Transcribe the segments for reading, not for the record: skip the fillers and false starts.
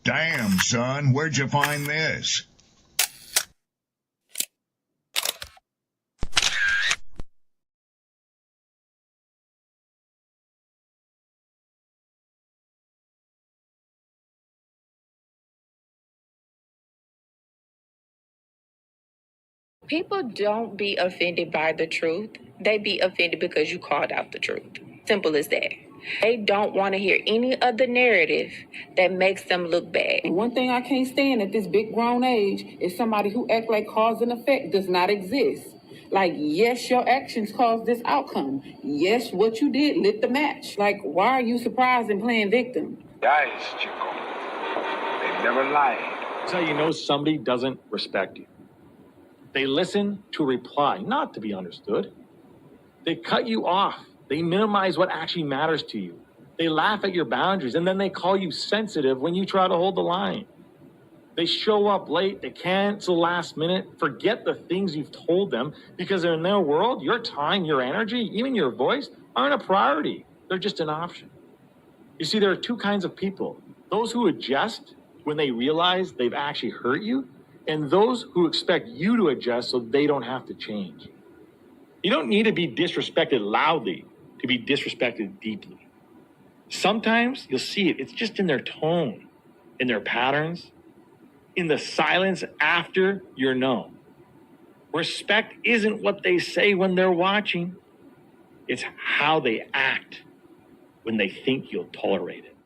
Damn, son, where'd you find this? People don't be offended by the truth. They be offended because you called out the truth. Simple as that. They don't want to hear any other narrative that makes them look bad. One thing I can't stand at this big grown age is somebody who act like cause and effect does not exist. Like, yes, your actions caused this outcome. Yes, what you did lit the match. Like, why are you surprised and playing victim? Guys, Chico, they never lied. That's how you know somebody doesn't respect you. They listen to reply, not to be understood. They cut you off. They minimize what actually matters to you. They laugh at your boundaries, and then they call you sensitive when you try to hold the line. They show up late, they cancel last minute, forget the things you've told them, because in their world, your time, your energy, even your voice aren't a priority. They're just an option. You see, there are two kinds of people. Those who adjust when they realize they've actually hurt you, and those who expect you to adjust so they don't have to change. You don't need to be disrespected loudly to be disrespected deeply. Sometimes you'll see it. It's just in their tone, in their patterns, in the silence after your no. Respect isn't what they say when they're watching. It's how they act when they think you'll tolerate it.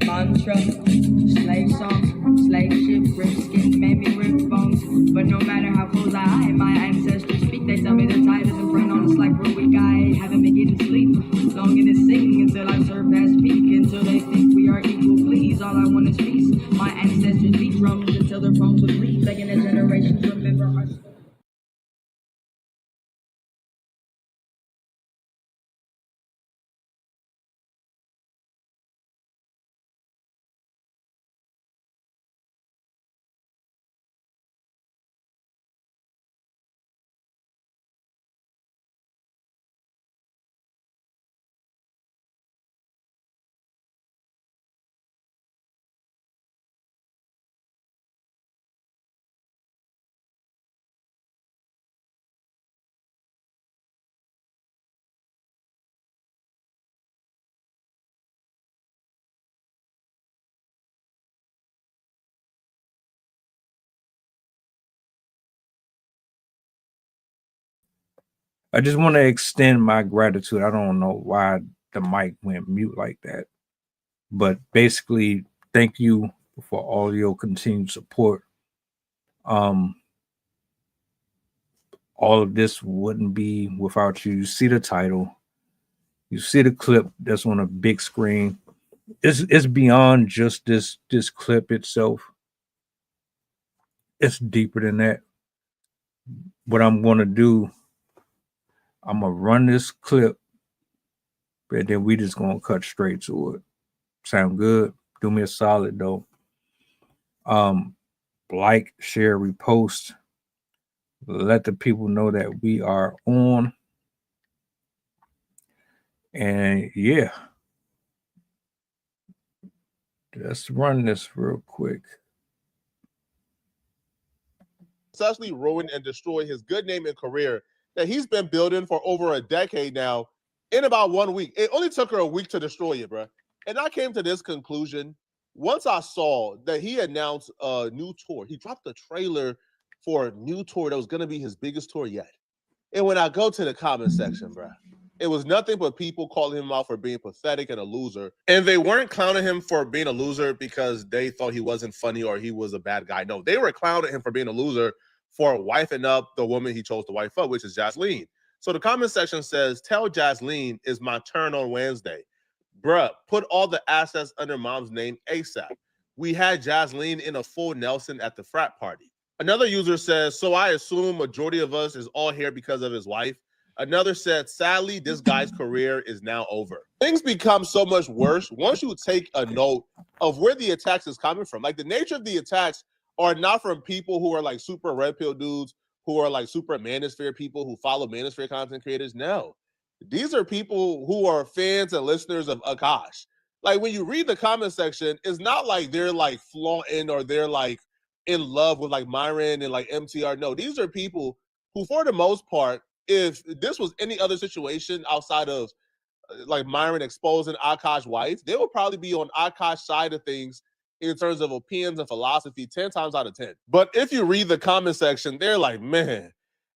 Mantra, slave songs, slave ship, rip skin, made me rip bones. But no matter how close I hide, my ancestors speak. They tell me the tide isn't print on us like we're weak. I haven't been getting sleep, longing to sing until I surpass peak. Until they think we are equal, please. All I want is peace. My ancestors beat drums until their phones would bleed, begging the generations remember our story. I just want to extend my gratitude. I don't know why the mic went mute like that, but basically, thank you for all your continued support. All of this wouldn't be without you. You see the title, you see the clip that's on a big screen. It's beyond just this clip itself. It's deeper than that. What I'm gonna do, I'm gonna run this clip, and then we just gonna cut straight to it. Sound good? Do me a solid though. Like, share, repost. Let the people know that we are on. And yeah, let's run this real quick. Successfully ruin and destroy his good name and career that he's been building for over a decade now in about 1 week. It only took her a week to destroy it, bro. And I came to this conclusion once I saw that he announced a new tour. He dropped a trailer for a new tour that was going to be his biggest tour yet. And when I go to the comment section, bro, it was nothing but people calling him out for being pathetic and a loser. And they weren't clowning him for being a loser because they thought he wasn't funny or he was a bad guy. No, they were clowning him for being a loser for wifing up the woman he chose to wife up, which is Jasleen. So the comment section says, tell Jasleen it's my turn on Wednesday. Bruh, put all the assets under mom's name ASAP. We had Jasleen in a full Nelson at the frat party. Another user says, so I assume majority of us is all here because of his wife. Another said, sadly, this guy's career is now over. Things become so much worse once you take a note of where the attacks is coming from. Like, the nature of the attacks are not from people who are like super red pill dudes, who are like super manosphere people who follow manosphere content creators. No, These are people who are fans and listeners of Akassh. Like when you read the comment section, it's not like they're like flaunting or they're like in love with like Myron and like MTR. No, these are people who, for the most part, if this was any other situation outside of like Myron exposing Akash's wife, they would probably be on Akash's side of things in terms of opinions and philosophy 10 times out of 10. But if you read the comment section, they're like, man,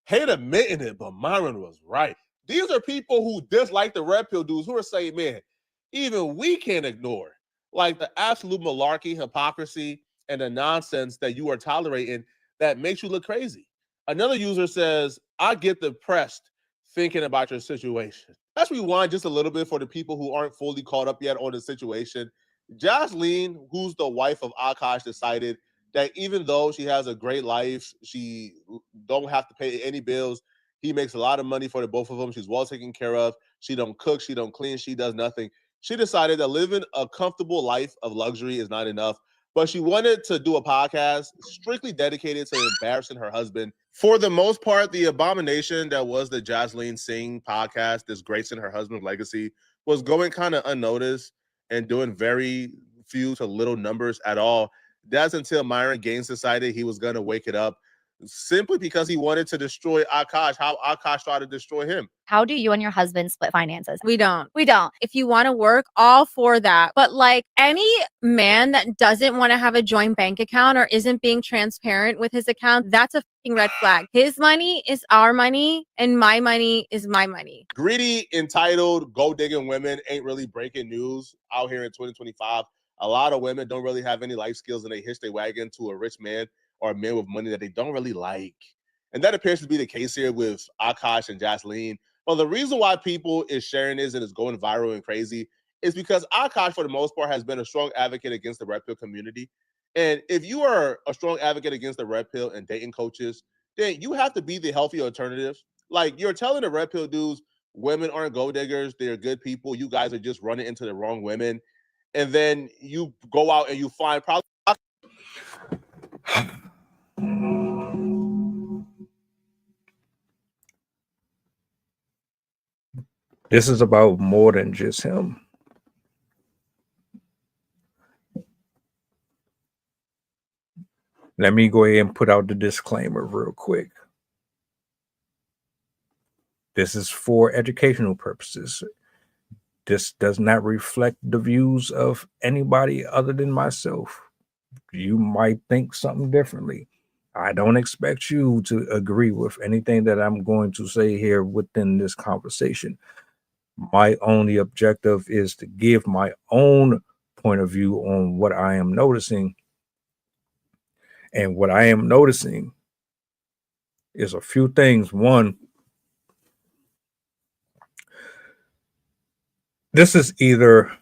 hate admitting it, but Myron was right. These are people who dislike the red pill dudes who are saying, man, even we can't ignore like the absolute malarkey, hypocrisy, and the nonsense that you are tolerating that makes you look crazy. Another user says, I get depressed thinking about your situation. Let's rewind just a little bit for the people who aren't fully caught up yet on the situation. Jocelyn, who's the wife of Akassh, decided that even though she has a great life, she don't have to pay any bills. He makes a lot of money for the both of them. She's well taken care of. She don't cook. She don't clean. She does nothing. She decided that living a comfortable life of luxury is not enough, but she wanted to do a podcast strictly dedicated to embarrassing her husband. For the most part, the abomination that was the Jocelyn Singh podcast, disgracing her husband's legacy, was going kind of unnoticed and doing very few to little numbers at all. That's until Myron Gaines decided he was going to wake it up simply because he wanted to destroy Akassh, how Akassh tried to destroy him. How do you and your husband split finances? We don't. We don't. If you want to work, all for that. But like any man that doesn't want to have a joint bank account or isn't being transparent with his account, that's a fucking red flag. His money is our money and my money is my money. Greedy, entitled, gold-digging women ain't really breaking news out here in 2025. A lot of women don't really have any life skills and they hitch their wagon to a rich man or a man with money that they don't really like. And that appears to be the case here with Akassh and Jocelyn. Well, the reason why people is sharing this and is going viral and crazy is because Akassh, for the most part, has been a strong advocate against the red pill community. And if you are a strong advocate against the red pill and dating coaches, then you have to be the healthy alternative. Like, you're telling the red pill dudes, women aren't gold diggers, they're good people. You guys are just running into the wrong women. And then you go out and you find probably. This is about more than just him. Let me go ahead and put out the disclaimer real quick. This is for educational purposes. This does not reflect the views of anybody other than myself. You might think something differently. I don't expect you to agree with anything that I'm going to say here within this conversation. My only objective is to give my own point of view on what I am noticing. And what I am noticing is a few things. One, this is either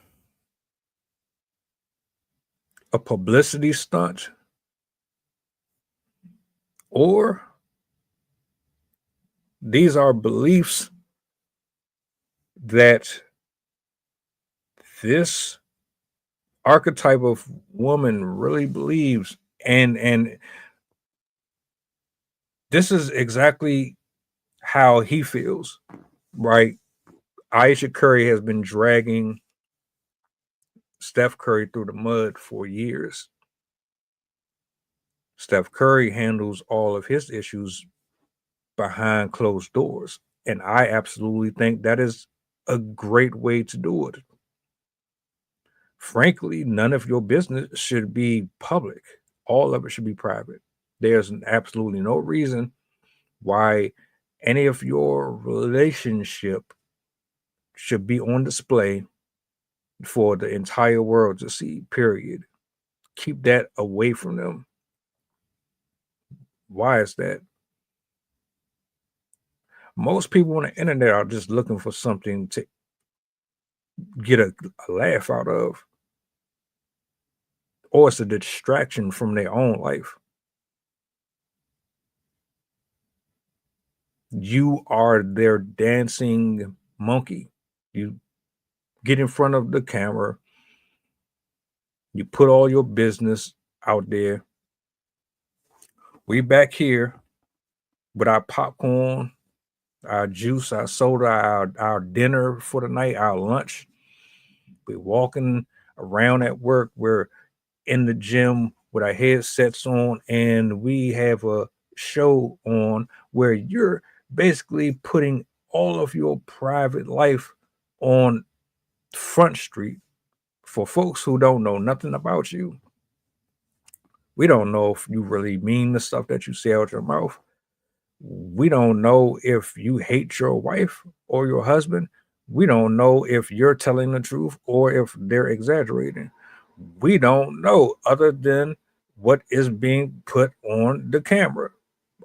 a publicity stunt or these are beliefs that this archetype of woman really believes, and this is exactly how he feels, right? Ayesha Curry has been dragging Steph Curry through the mud for years. Steph Curry handles all of his issues behind closed doors, and I absolutely think that is a great way to do it. Frankly, none of your business should be public. All of it should be private. There's absolutely no reason why any of your relationship should be on display for the entire world to see, period. Keep that away from them. Why is that? Most people on the internet are just looking for something to get a laugh out of, or it's a distraction from their own life. You are their dancing monkey. You get in front of the camera, you put all your business out there. We back here with our popcorn our juice, our soda, our dinner for the night, our lunch. We're walking around at work. We're in the gym with our headsets on, and we have a show on where you're basically putting all of your private life on Front Street for folks who don't know nothing about you. We don't know if you really mean the stuff that you say out your mouth. We don't know if you hate your wife or your husband. We don't know if you're telling the truth or if they're exaggerating. We don't know other than what is being put on the camera.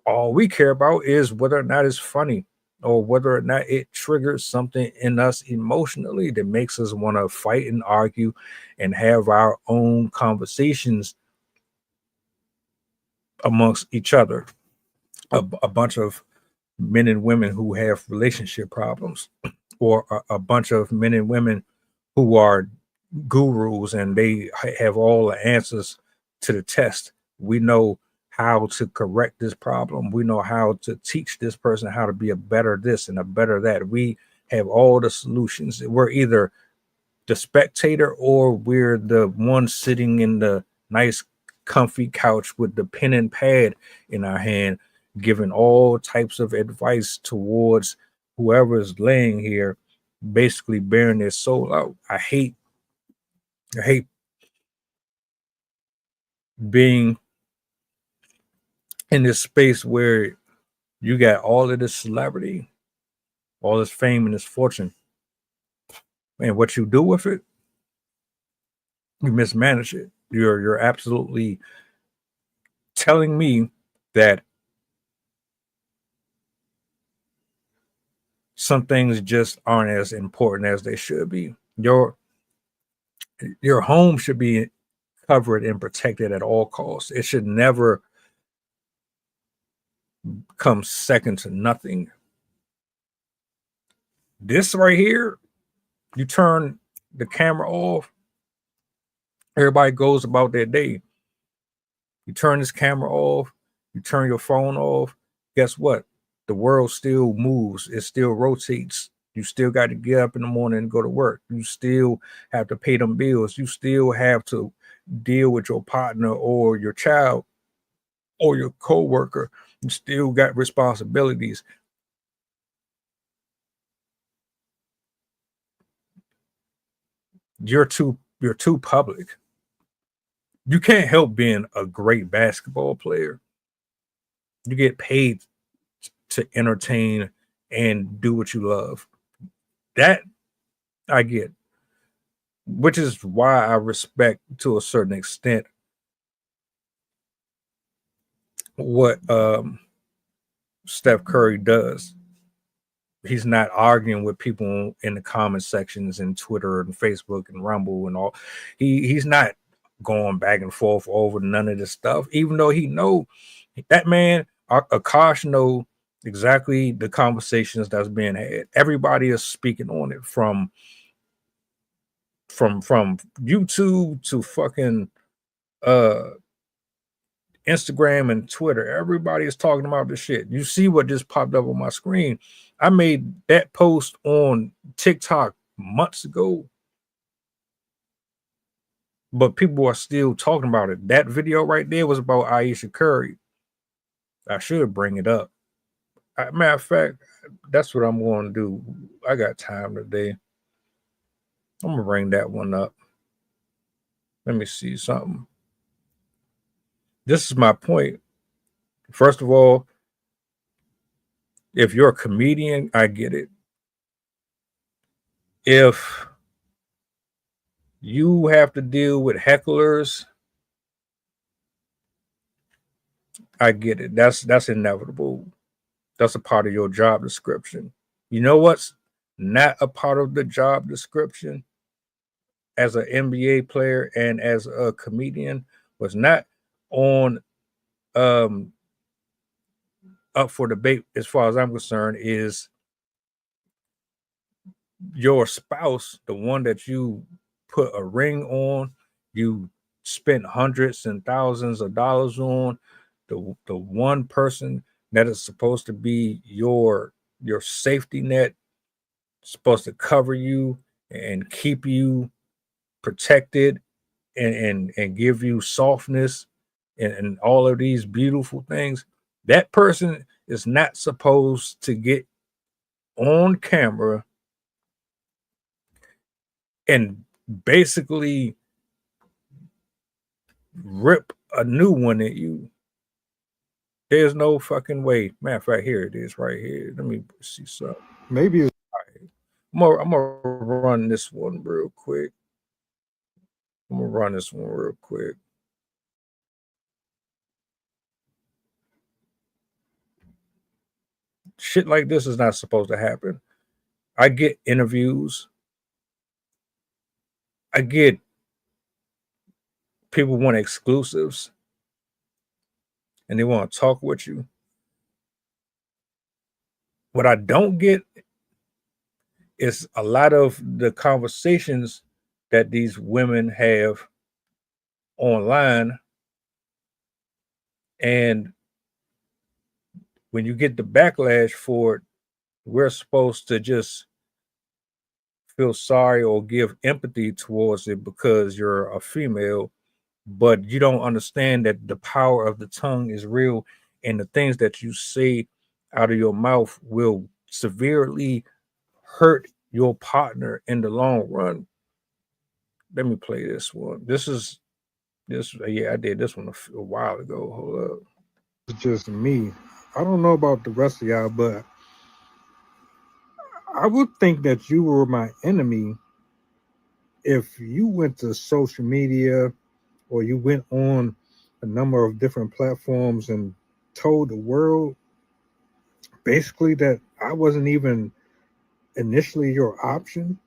All we care about is whether or not it's funny or whether or not it triggers something in us emotionally that makes us want to fight and argue and have our own conversations amongst each other. A bunch of men and women who have relationship problems, or a bunch of men and women who are gurus and they have all the answers to the test. We know how to correct this problem. We know how to teach this person how to be a better this and a better that. We have all the solutions. We're either the spectator or we're the one sitting in the nice comfy couch with the pen and pad in our hand, giving all types of advice towards whoever is laying here, basically bearing their soul out. I hate being in this space where you got all of this celebrity, all this fame and this fortune, and what you do with it, you mismanage it. You're absolutely telling me that some things just aren't as important as they should be. Your home should be covered and protected at all costs. It should never come second to nothing. This right here, you turn the camera off, everybody goes about their day. You turn this camera off, you turn your phone off. Guess what? The world still moves, it still rotates. You still got to get up in the morning and go to work. You still have to pay them bills. You still have to deal with your partner or your child or your coworker. You still got responsibilities. You're too public. You can't help being a great basketball player. You get paid to entertain and do what you love. That I get, which is why I respect to a certain extent what Steph Curry does. He's not arguing with people in the comment sections and Twitter and Facebook and Rumble and all. He's not going back and forth over none of this stuff, even though he know that man, Akassh know exactly the conversations that's being had. Everybody is speaking on it from YouTube to fucking Instagram and Twitter. Everybody is talking about this shit. You see what just popped up on my screen. I made that post on TikTok months ago, but people are still talking about it. That video right there was about Ayesha Curry. I should bring it up. Matter of fact, that's what I'm going to do. I got time today. I'm going to bring that one up. Let me see something. This is my point. First of all, if you're a comedian, I get it. If you have to deal with hecklers, I get it. That's inevitable. That's a part of your job description. You know what's not a part of the job description as an NBA player and as a comedian? Was not on up for debate as far as I'm concerned is your spouse, the one that you put a ring on, you spent hundreds and thousands of dollars on, the one person that is supposed to be your your safety net, supposed to cover you and keep you protected and give you softness and all of these beautiful things. That person is not supposed to get on camera and basically rip a new one at you. There's no fucking way. Matter of fact, here it is right here. Let me see something. Maybe it's I'm gonna run this one real quick. Shit like this is not supposed to happen. I get interviews. I get people want exclusives and they want to talk with you. What I don't get is a lot of the conversations that these women have online. And when you get the backlash for it, we're supposed to just feel sorry or give empathy towards it because you're a female, but you don't understand that the power of the tongue is real and the things that you say out of your mouth will severely hurt your partner in the long run. Let me play this one. Yeah, I did this one a while ago. Hold up. It's just me. I don't know about the rest of y'all, but I would think that you were my enemy if you went to social media or you went on a number of different platforms and told the world basically that I wasn't even initially your option.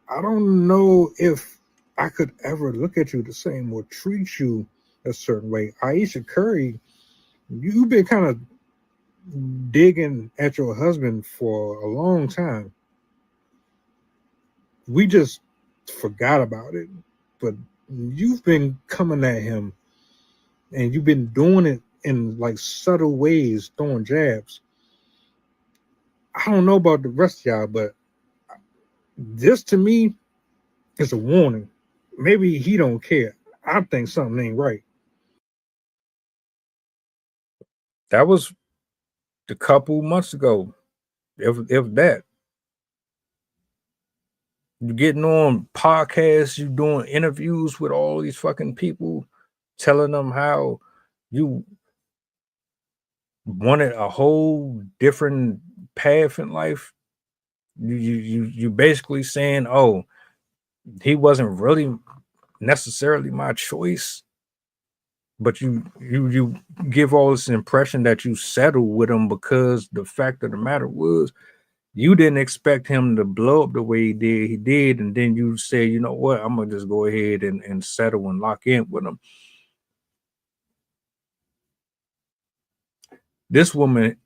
I don't know if I could ever look at you the same or treat you a certain way. Ayesha Curry, you've been kind of digging at your husband for a long time. We just forgot about it, but you've been coming at him and you've been doing it in like subtle ways, throwing jabs. I don't know about the rest of y'all, but this to me is a warning. Maybe he don't care. I think something ain't right. That was a couple months ago, if that. You getting on podcasts, you doing interviews with all these fucking people, telling them how you wanted a whole different path in life. You basically saying, oh, he wasn't really necessarily my choice, but you give all this impression that you settled with him because the fact of the matter was you didn't expect him to blow up the way he did. He did, and then you say, you know what, I'm gonna just go ahead and settle and lock in with him. This woman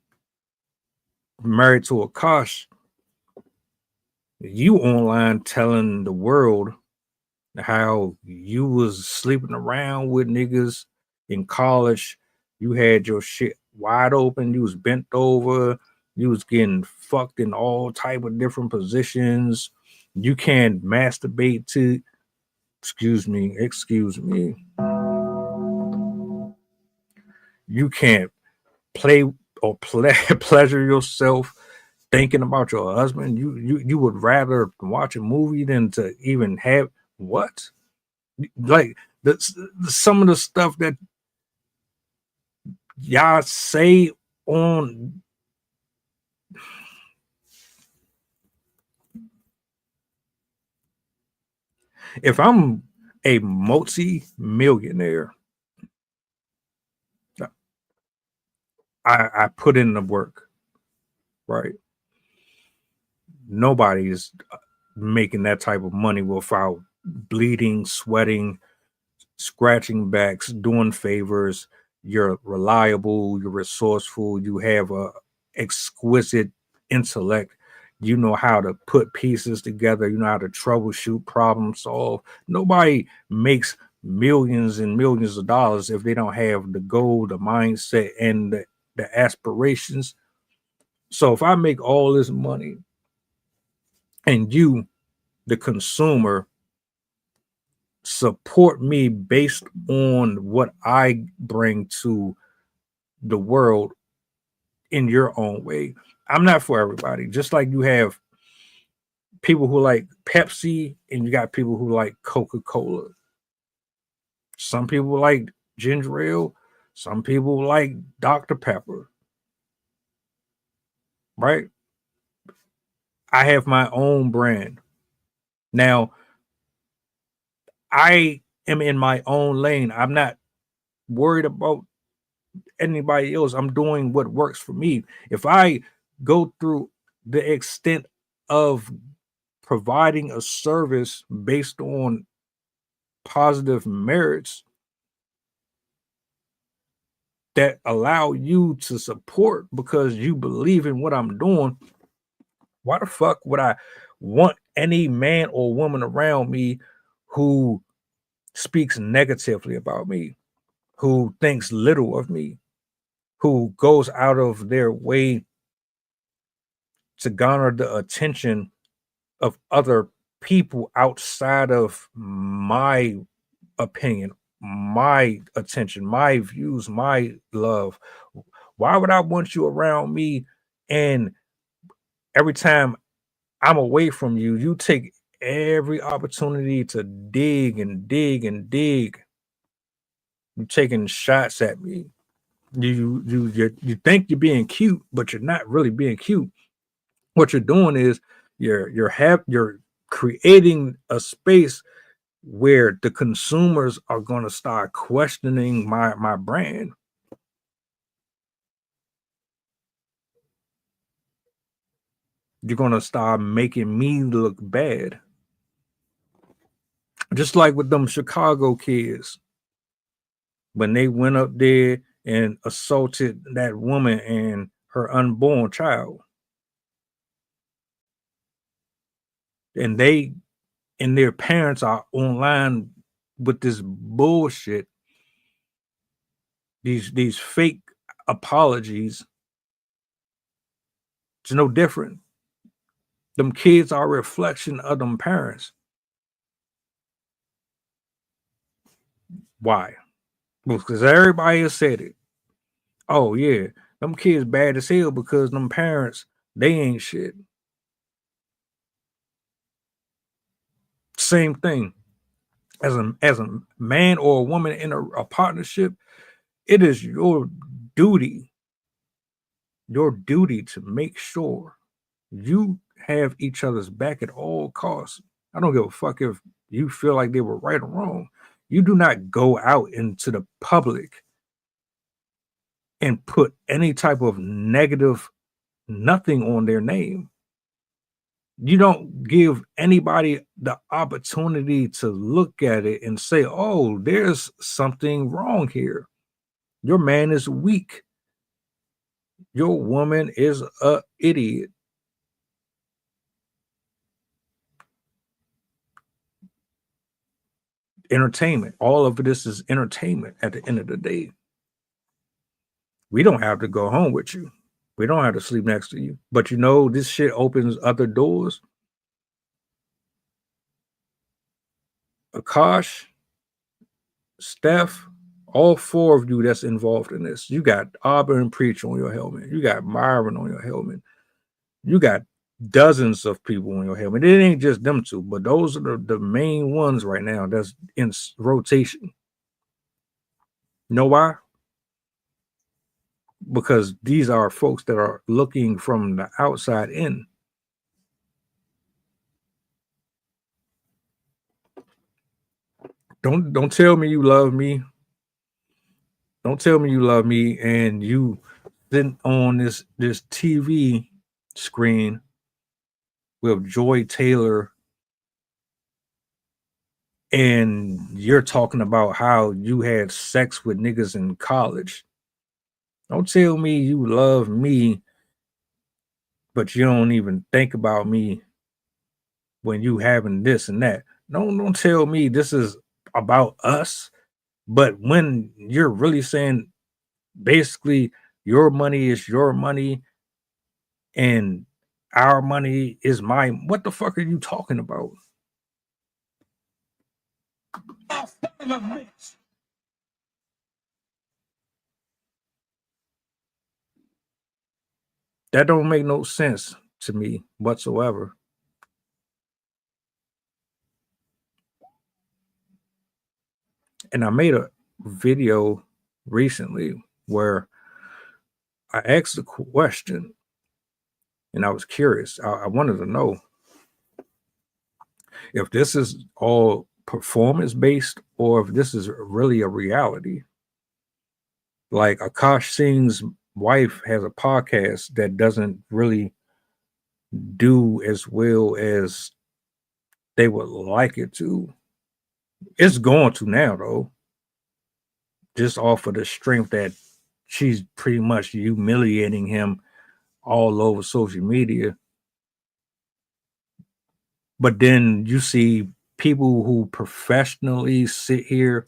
married to Akassh, you online telling the world how you was sleeping around with niggas in college. You had your shit wide open. You was bent over. You was getting fucked in all type of different positions. You can't masturbate to, excuse me. You can't play or pleasure yourself thinking about your husband. You would rather watch a movie than to even have what? Like some of the stuff that y'all say on if I'm a multi-millionaire, I put in the work, right? Nobody is making that type of money without bleeding, sweating, scratching backs, doing favors. You're reliable, you're resourceful, you have a exquisite intellect. You know how to put pieces together, you know how to troubleshoot, problem solve. Nobody makes millions and millions of dollars if they don't have the goal, the mindset, and the aspirations. So if I make all this money and you, the consumer, support me based on what I bring to the world in your own way. I'm not for everybody. Just like you have people who like Pepsi and you got people who like Coca-Cola. Some people like ginger ale. Some people like Dr. Pepper. Right? I have my own brand. Now, I am in my own lane. I'm not worried about anybody else. I'm doing what works for me. If I go through the extent of providing a service based on positive merits that allow you to support because you believe in what I'm doing, why the fuck would I want any man or woman around me who speaks negatively about me, who thinks little of me, who goes out of their way to garner the attention of other people outside of my opinion, my attention, my views, my love? Why would I want you around me and every time I'm away from you, you take every opportunity to dig and dig and dig? You're taking shots at me. You think you're being cute, but you're not really being cute. What you're doing is you're creating a space where the consumers are going to start questioning my brand. You're going to start making me look bad. Just like with them Chicago kids, when they went up there and assaulted that woman and her unborn child. And they and their parents are online with this bullshit, these fake apologies. It's no different. Them kids are a reflection of them parents. Why? Because everybody has said it. Oh yeah, them kids bad as hell because them parents, they ain't shit. Same thing. As a man or a woman in a partnership, it is your duty to make sure you have each other's back at all costs. I don't give a fuck if you feel like they were right or wrong. You do not go out into the public and put any type of negative nothing on their name. You don't give anybody the opportunity to look at it and say, oh, there's something wrong here. Your man is weak. Your woman is a idiot. Entertainment. All of this is entertainment at the end of the day. We don't have to go home with you. We don't have to sleep next to you. But you know, this shit opens other doors. Akassh, Steph, all four of you that's involved in this. You got Auburn Preach on your helmet. You got Myron on your helmet. You got dozens of people on your helmet. It ain't just them two, but those are the main ones right now that's in rotation. You know why? Because these are folks that are looking from the outside in. Don't tell me you love me. Don't tell me you love me and you sitting on this TV screen with Joy Taylor and you're talking about how you had sex with niggas in college. Don't tell me you love me, but you don't even think about me when you having this and that. Don't tell me this is about us, but when you're really saying basically your money is your money and our money is mine. What the fuck are you talking about? That don't make no sense to me whatsoever. And I made a video recently where I asked a question and I was curious. I wanted to know if this is all performance based or if this is really a reality. Like Akassh Singh's wife has a podcast that doesn't really do as well as they would like it to. It's going to now, though, just off of the strength that she's pretty much humiliating him all over social media. But then you see people who professionally sit here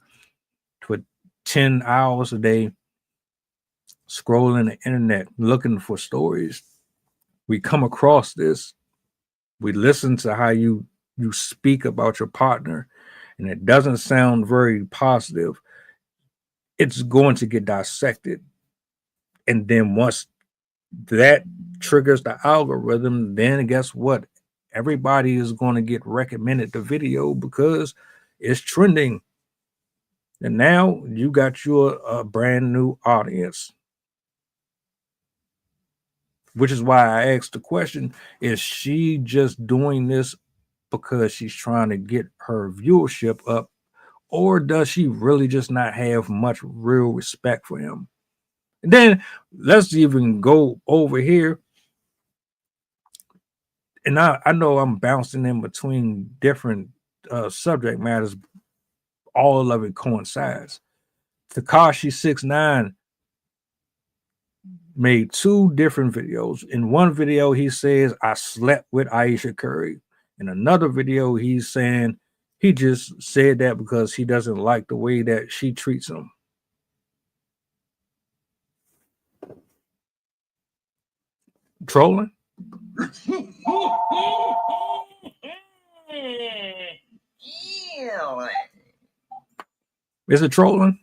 for 10 hours a day scrolling the internet looking for stories. We come across this, we listen to how you speak about your partner, and it doesn't sound very positive. It's going to get dissected. And then once that triggers the algorithm, then guess what? Everybody is going to get recommended the video because it's trending. And now you got your brand new audience. Which is why I asked the question, is she just doing this because she's trying to get her viewership up, or does she really just not have much real respect for him? And then let's even go over here. And I know I'm bouncing in between different subject matters. All of it coincides. Tekashi 6ix9ine made 2 different videos. In one video, he says, I slept with Ayesha Curry. In another video, he's saying he just said that because he doesn't like the way that she treats him. Trolling? Is it trolling?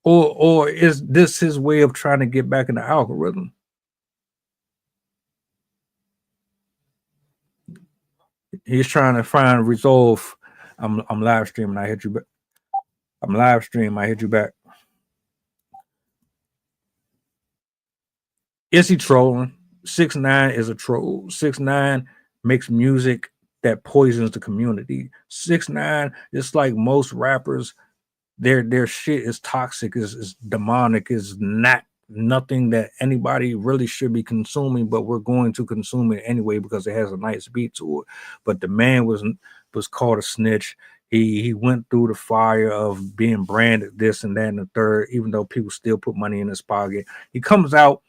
Or is this his way of trying to get back in the algorithm? He's trying to find resolve. I'm live streaming. I hit you back. I'm live streaming. I hit you back. Is he trolling? 6ix9ine is a troll. 6ix9ine makes music that poisons the community. 6ix9ine, just like most rappers, their shit is toxic, is demonic, is not nothing that anybody really should be consuming, but we're going to consume it anyway because it has a nice beat to it. But the man was called a snitch. He went through the fire of being branded this and that and the third, even though people still put money in his pocket. He comes out,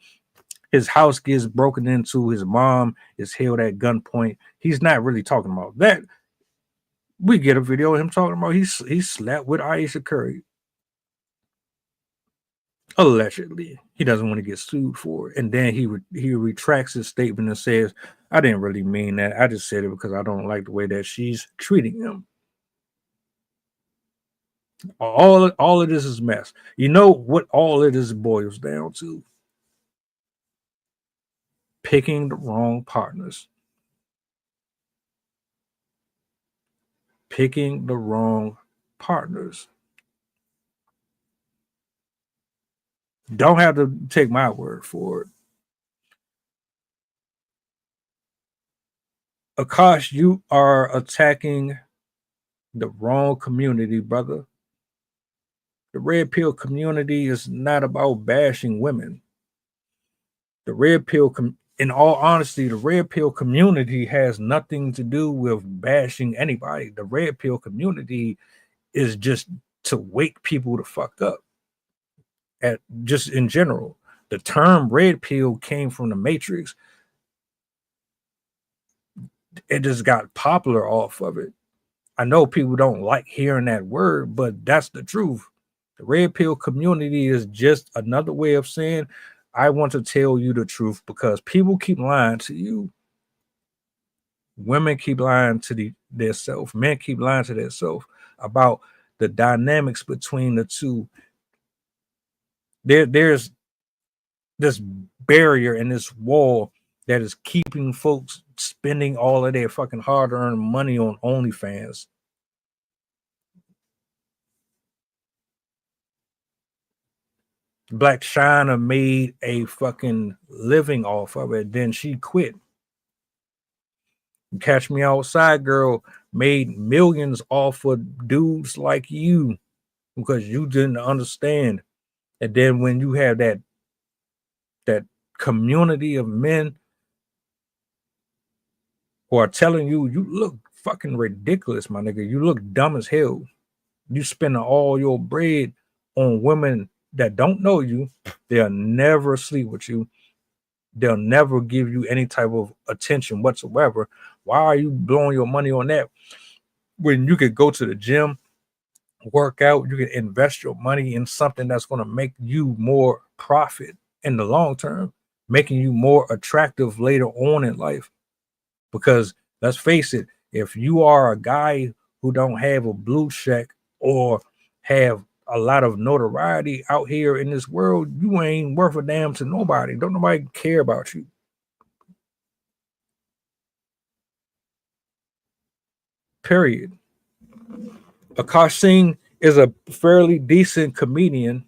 his house gets broken into, his mom is held at gunpoint. He's not really talking about that. We get a video of him talking about he slept with Ayesha Curry. Allegedly. He doesn't want to get sued for it. And then he retracts his statement and says, I didn't really mean that. I just said it because I don't like the way that she's treating him. All of this is mess. You know what all of this boils down to? Picking the wrong partners. Picking the wrong partners. Don't have to take my word for it. Akassh, you are attacking the wrong community, brother. The red pill community is not about bashing women. The red pill, in all honesty, the red pill community has nothing to do with bashing anybody. The red pill community is just to wake people to fuck up. Just in general, the term red pill came from the Matrix. It just got popular off of it. I know people don't like hearing that word, but that's the truth. The red pill community is just another way of saying I want to tell you the truth because people keep lying to you. Women keep lying to their self. Men keep lying to their self about the dynamics between the two. There's this barrier and this wall that is keeping folks spending all of their fucking hard-earned money on OnlyFans. Black China made a fucking living off of it. Then she quit. Catch Me Outside girl made millions off of dudes like you because you didn't understand. And then when you have that community of men who are telling you, you look fucking ridiculous, my nigga. You look dumb as hell. You spending all your bread on women that don't know you. They'll never sleep with you. They'll never give you any type of attention whatsoever. Why are you blowing your money on that when you could go to the gym, work out, you can invest your money in something that's going to make you more profit in the long term, making you more attractive later on in life? Because let's face it, if you are a guy who don't have a blue check or have a lot of notoriety out here in this world, you ain't worth a damn to nobody. Don't nobody care about you. Period. Akassh Singh is a fairly decent comedian,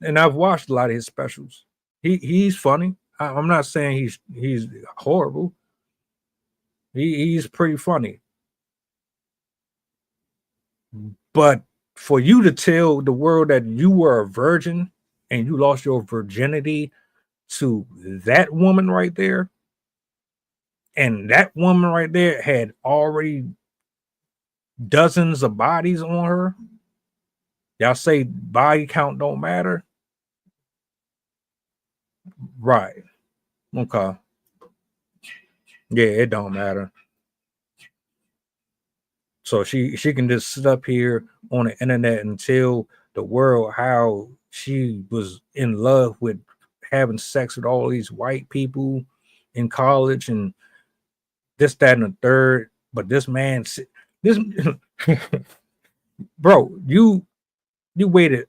and I've watched a lot of his specials. He's funny. I'm not saying he's horrible. He's pretty funny. But for you to tell the world that you were a virgin and you lost your virginity to that woman right there, and that woman right there had already dozens of bodies on her. Y'all say body count don't matter? Right. Okay. Yeah, it don't matter. So she can just sit up here on the internet and tell the world how she was in love with having sex with all these white people in college and this, that, and the third. But this man, this bro, you waited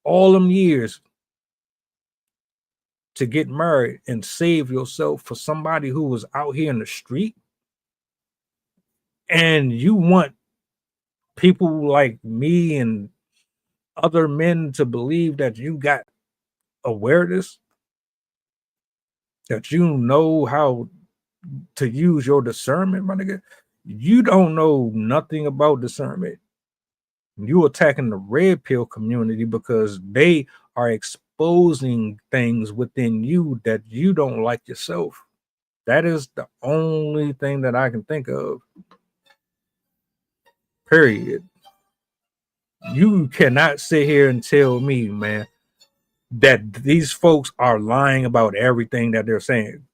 all them years to get married and save yourself for somebody who was out here in the street, and you want people like me and other men to believe that you got awareness, that you know how to use your discernment, my nigga. You don't know nothing about discernment. You attacking the red pill community because they are exposing things within you that you don't like yourself. That is the only thing that I can think of. Period. You cannot sit here and tell me, man, that these folks are lying about everything that they're saying.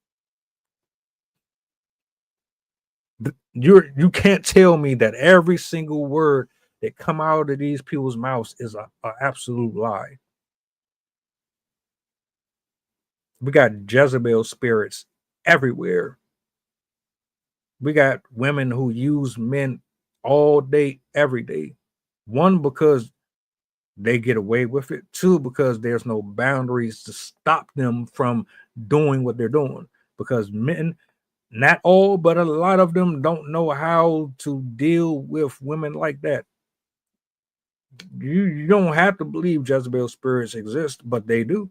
You can't tell me that every single word that come out of these people's mouths is a absolute lie. We got Jezebel spirits everywhere. We got women who use men all day, every day. One, because they get away with it. Two, because there's no boundaries to stop them from doing what they're doing. Because men, not all, but a lot of them don't know how to deal with women like that. You don't have to believe Jezebel spirits exist, but they do.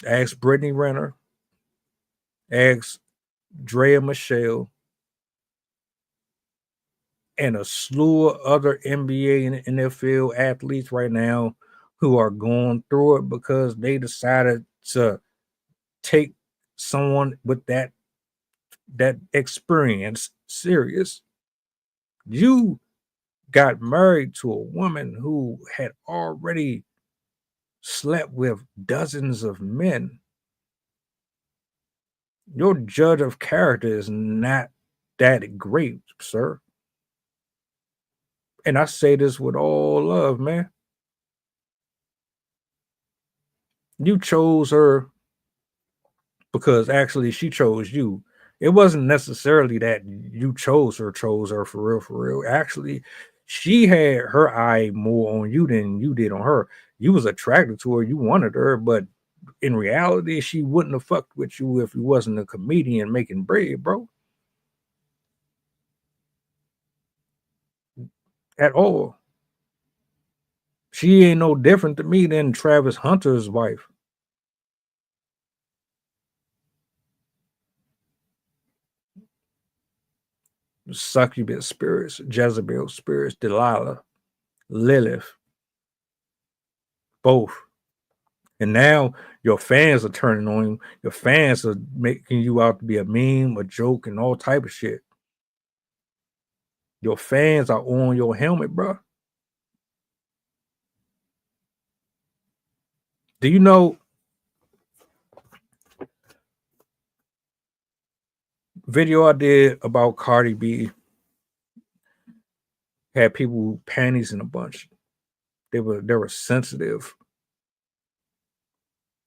Ask Brittany Renner. Ask Drea Michelle. And a slew of other NBA and NFL athletes right now who are going through it because they decided to take someone with that experience serious. You got married to a woman who had already slept with dozens of men. Your judge of character is not that great, sir. And I say this with all love, man. You chose her because actually she chose you. It wasn't necessarily that you chose her for real, for real. Actually, she had her eye more on you than you did on her. You was attracted to her, you wanted her, but in reality, she wouldn't have fucked with you if you wasn't a comedian making bread, bro. At all. She ain't no different to me than Travis Hunter's wife. Succubus spirits, Jezebel spirits, Delilah, Lilith, both. And now your fans are turning on you. Your fans are making you out to be a meme, a joke, and all type of shit. Your fans are on your helmet, bro. Do you know video I did about Cardi B had people panties in a bunch? They were sensitive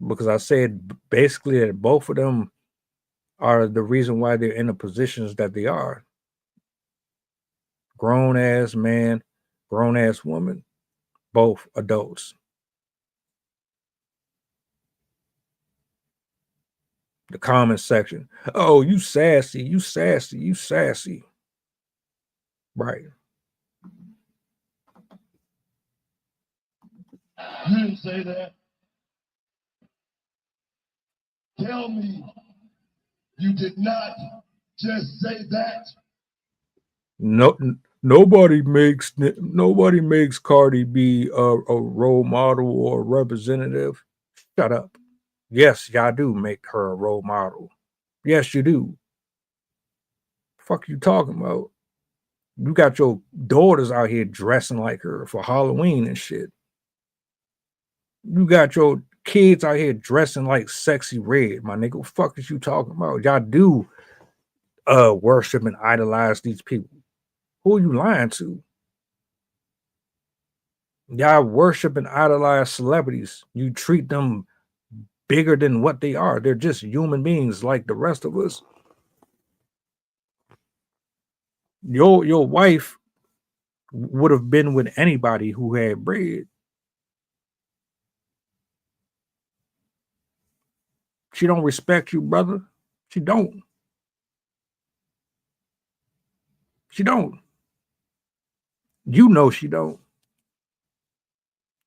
because I said basically that both of them are the reason why they're in the positions that they are. Grown ass man, grown ass woman, both adults. The comment section. Oh, you sassy, you sassy, you sassy. Right. You didn't say that. Tell me you did not just say that. No, nobody makes Cardi B a role model or a representative. Shut up. Yes, y'all do make her a role model. Yes, you do. Fuck you talking about? You got your daughters out here dressing like her for Halloween and shit. You got your kids out here dressing like Sexy Red, my nigga. What the fuck is you talking about? Y'all do worship and idolize these people. Who are you lying to? Y'all worship and idolize celebrities. You treat them bigger than what they are. They're just human beings like the rest of us. Your wife would have been with anybody who had bread. She don't respect you, brother. She don't. She don't. You know she don't.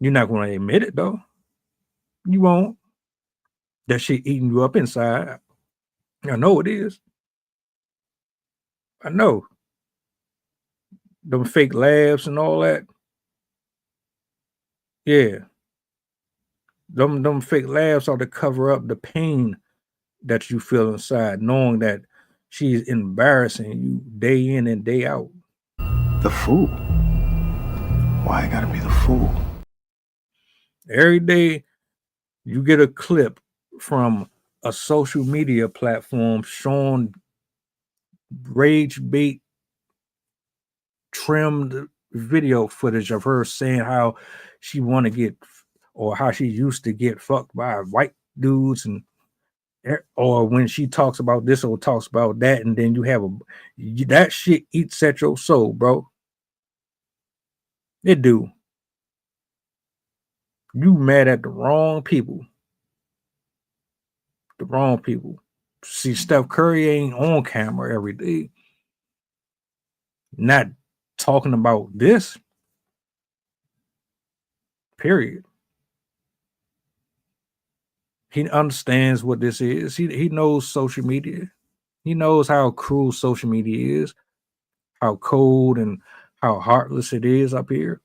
You're not going to admit it, though. You won't. That shit eating you up inside. I know it is. I know. Them fake laughs and all that. Yeah. Them fake laughs are to cover up the pain that you feel inside, knowing that she's embarrassing you day in and day out. The fool? Why I gotta be the fool? Every day you get a clip from a social media platform showing rage bait trimmed video footage of her saying how she want to get or how she used to get fucked by white dudes, and or when she talks about this or talks about that, and then you have that shit eats at your soul, bro. It do. You mad at the wrong people. The wrong people. See, Steph Curry ain't on camera every day. Not talking about this. Period. He understands what this is. He knows social media. He knows how cruel social media is, how cold and how heartless it is up here.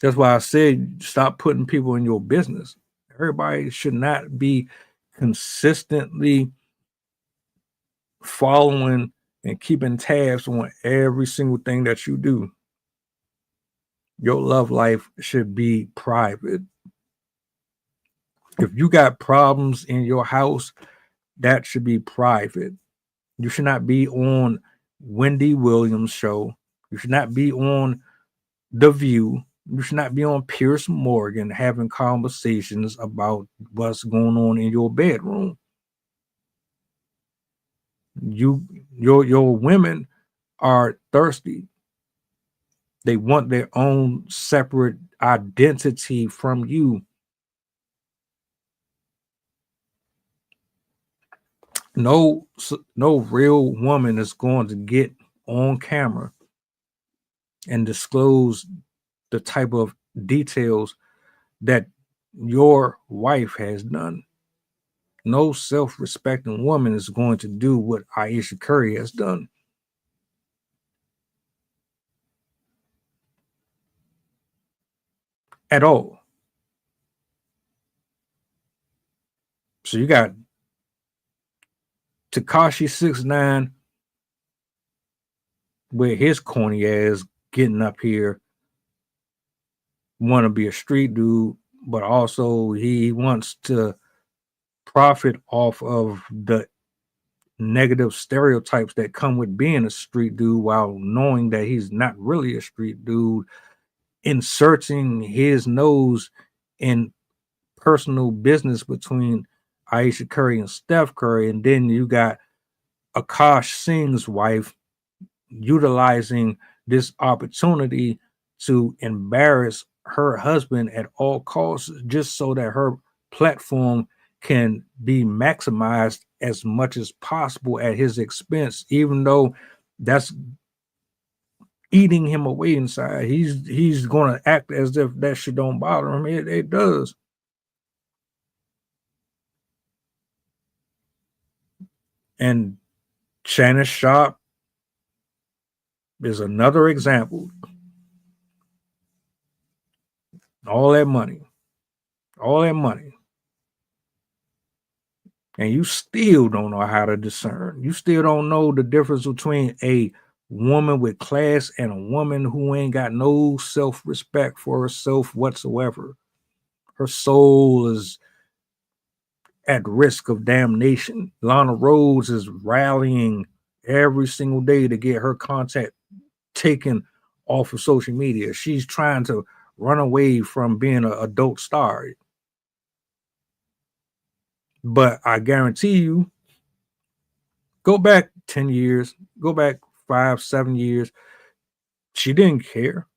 That's why I said stop putting people in your business. Everybody should not be consistently following and keeping tabs on every single thing that you do. Your love life should be private. If you got problems in your house, that should be private. You should not be on Wendy Williams' show. You should not be on The View. You should not be on Pierce Morgan having conversations about what's going on in your bedroom. Your women are thirsty. They want their own separate identity from you. No real woman is going to get on camera and disclose the type of details that your wife has done. No self-respecting woman is going to do what Ayesha Curry has done. At all. So you got Tekashi 6ix9ine with his corny ass getting up here, want to be a street dude, but also he wants to profit off of the negative stereotypes that come with being a street dude while knowing that he's not really a street dude, inserting his nose in personal business between Ayesha Curry and Steph Curry. And then you got Akassh Singh's wife utilizing this opportunity to embarrass her husband at all costs just so that her platform can be maximized as much as possible at his expense, even though that's eating him away inside. He's going to act as if that shit don't bother him. It does. And Shannon Sharp is another example. All that money. And you still don't know how to discern. You still don't know the difference between a woman with class and a woman who ain't got no self-respect for herself whatsoever. Her soul is at risk of damnation. Lana Rhodes is rallying every single day to get her content taken off of social media. She's trying to run away from being an adult star. But I guarantee you, go back 10 years, go back 5-7 years, she didn't care.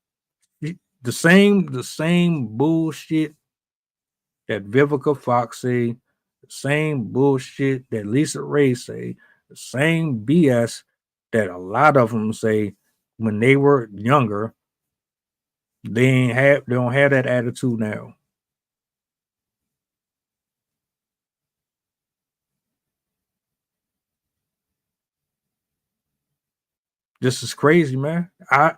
The same bullshit that Vivica Fox say, the same bullshit that Lisa Ray say, the same BS that a lot of them say when they were younger. They don't have that attitude now. This is crazy, man. I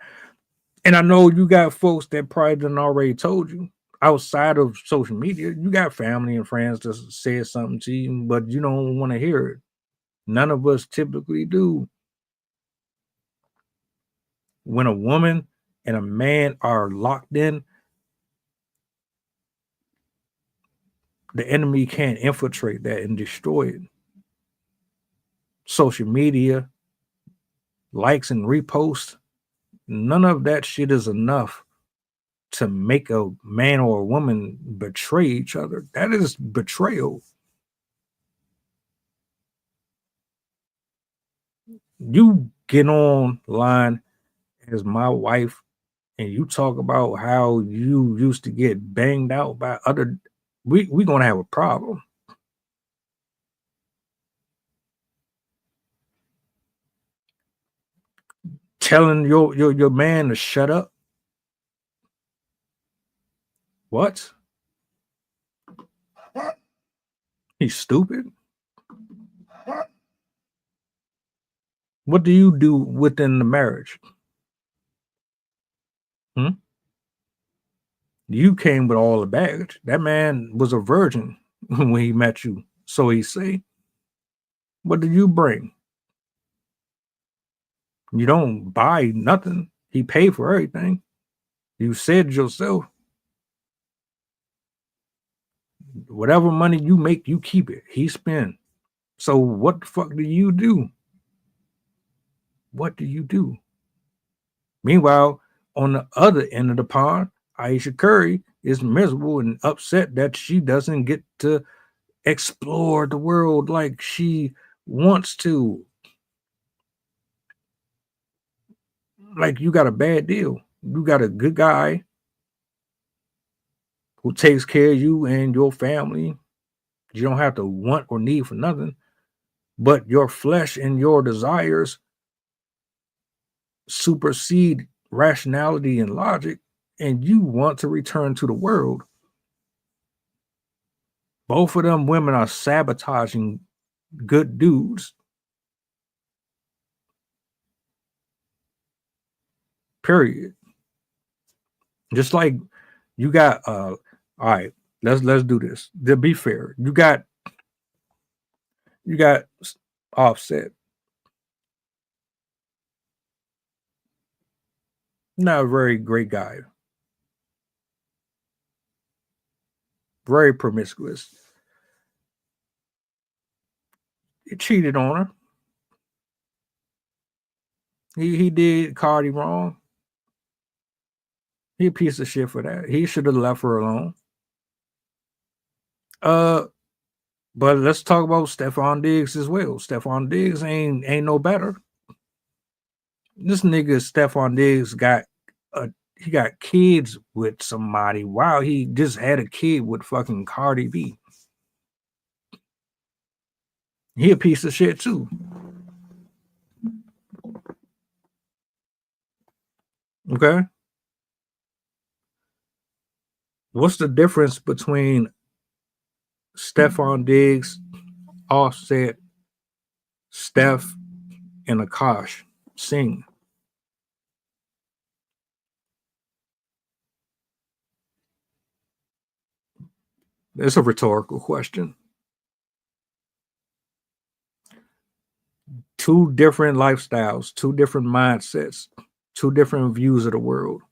know you got folks that probably done already told you outside of social media. You got family and friends that said something to you, but you don't want to hear it. None of us typically do. When a woman and a man are locked in, the enemy can't infiltrate that and destroy it. Social media, likes and reposts, none of that shit is enough to make a man or a woman betray each other. That is betrayal. You get online as my wife and you talk about how you used to get banged out by other, we're gonna have a problem. Telling your man to shut up. What? He's stupid. What do you do within the marriage? You came with all the baggage. That man was a virgin when he met you, so he say. What do you bring? You don't buy nothing. He paid for everything. You said yourself, whatever money you make, you keep it. He spend. So what the fuck do you do? What do you do? Meanwhile, on the other end of the pond, Ayesha Curry is miserable and upset that she doesn't get to explore the world like she wants to. Like, you got a bad deal. You got a good guy who takes care of you and your family. You don't have to want or need for nothing, but your flesh and your desires supersede rationality and logic, and you want to return to the world. Both of them women are sabotaging good dudes. Period. Just like you got all right, let's do this. To be fair, you got Offset. Not a very great guy. Very promiscuous. He cheated on her. He did Cardi wrong. He a piece of shit for that. He should have left her alone. But let's talk about Stephon Diggs as well. Stephon Diggs ain't no better. This nigga Stephon Diggs got kids with somebody. Wow, he just had a kid with fucking Cardi B. He a piece of shit too. Okay. What's the difference between Stephon Diggs, Offset, Steph, and Akassh Singh? It's a rhetorical question. Two different lifestyles, two different mindsets, two different views of the world.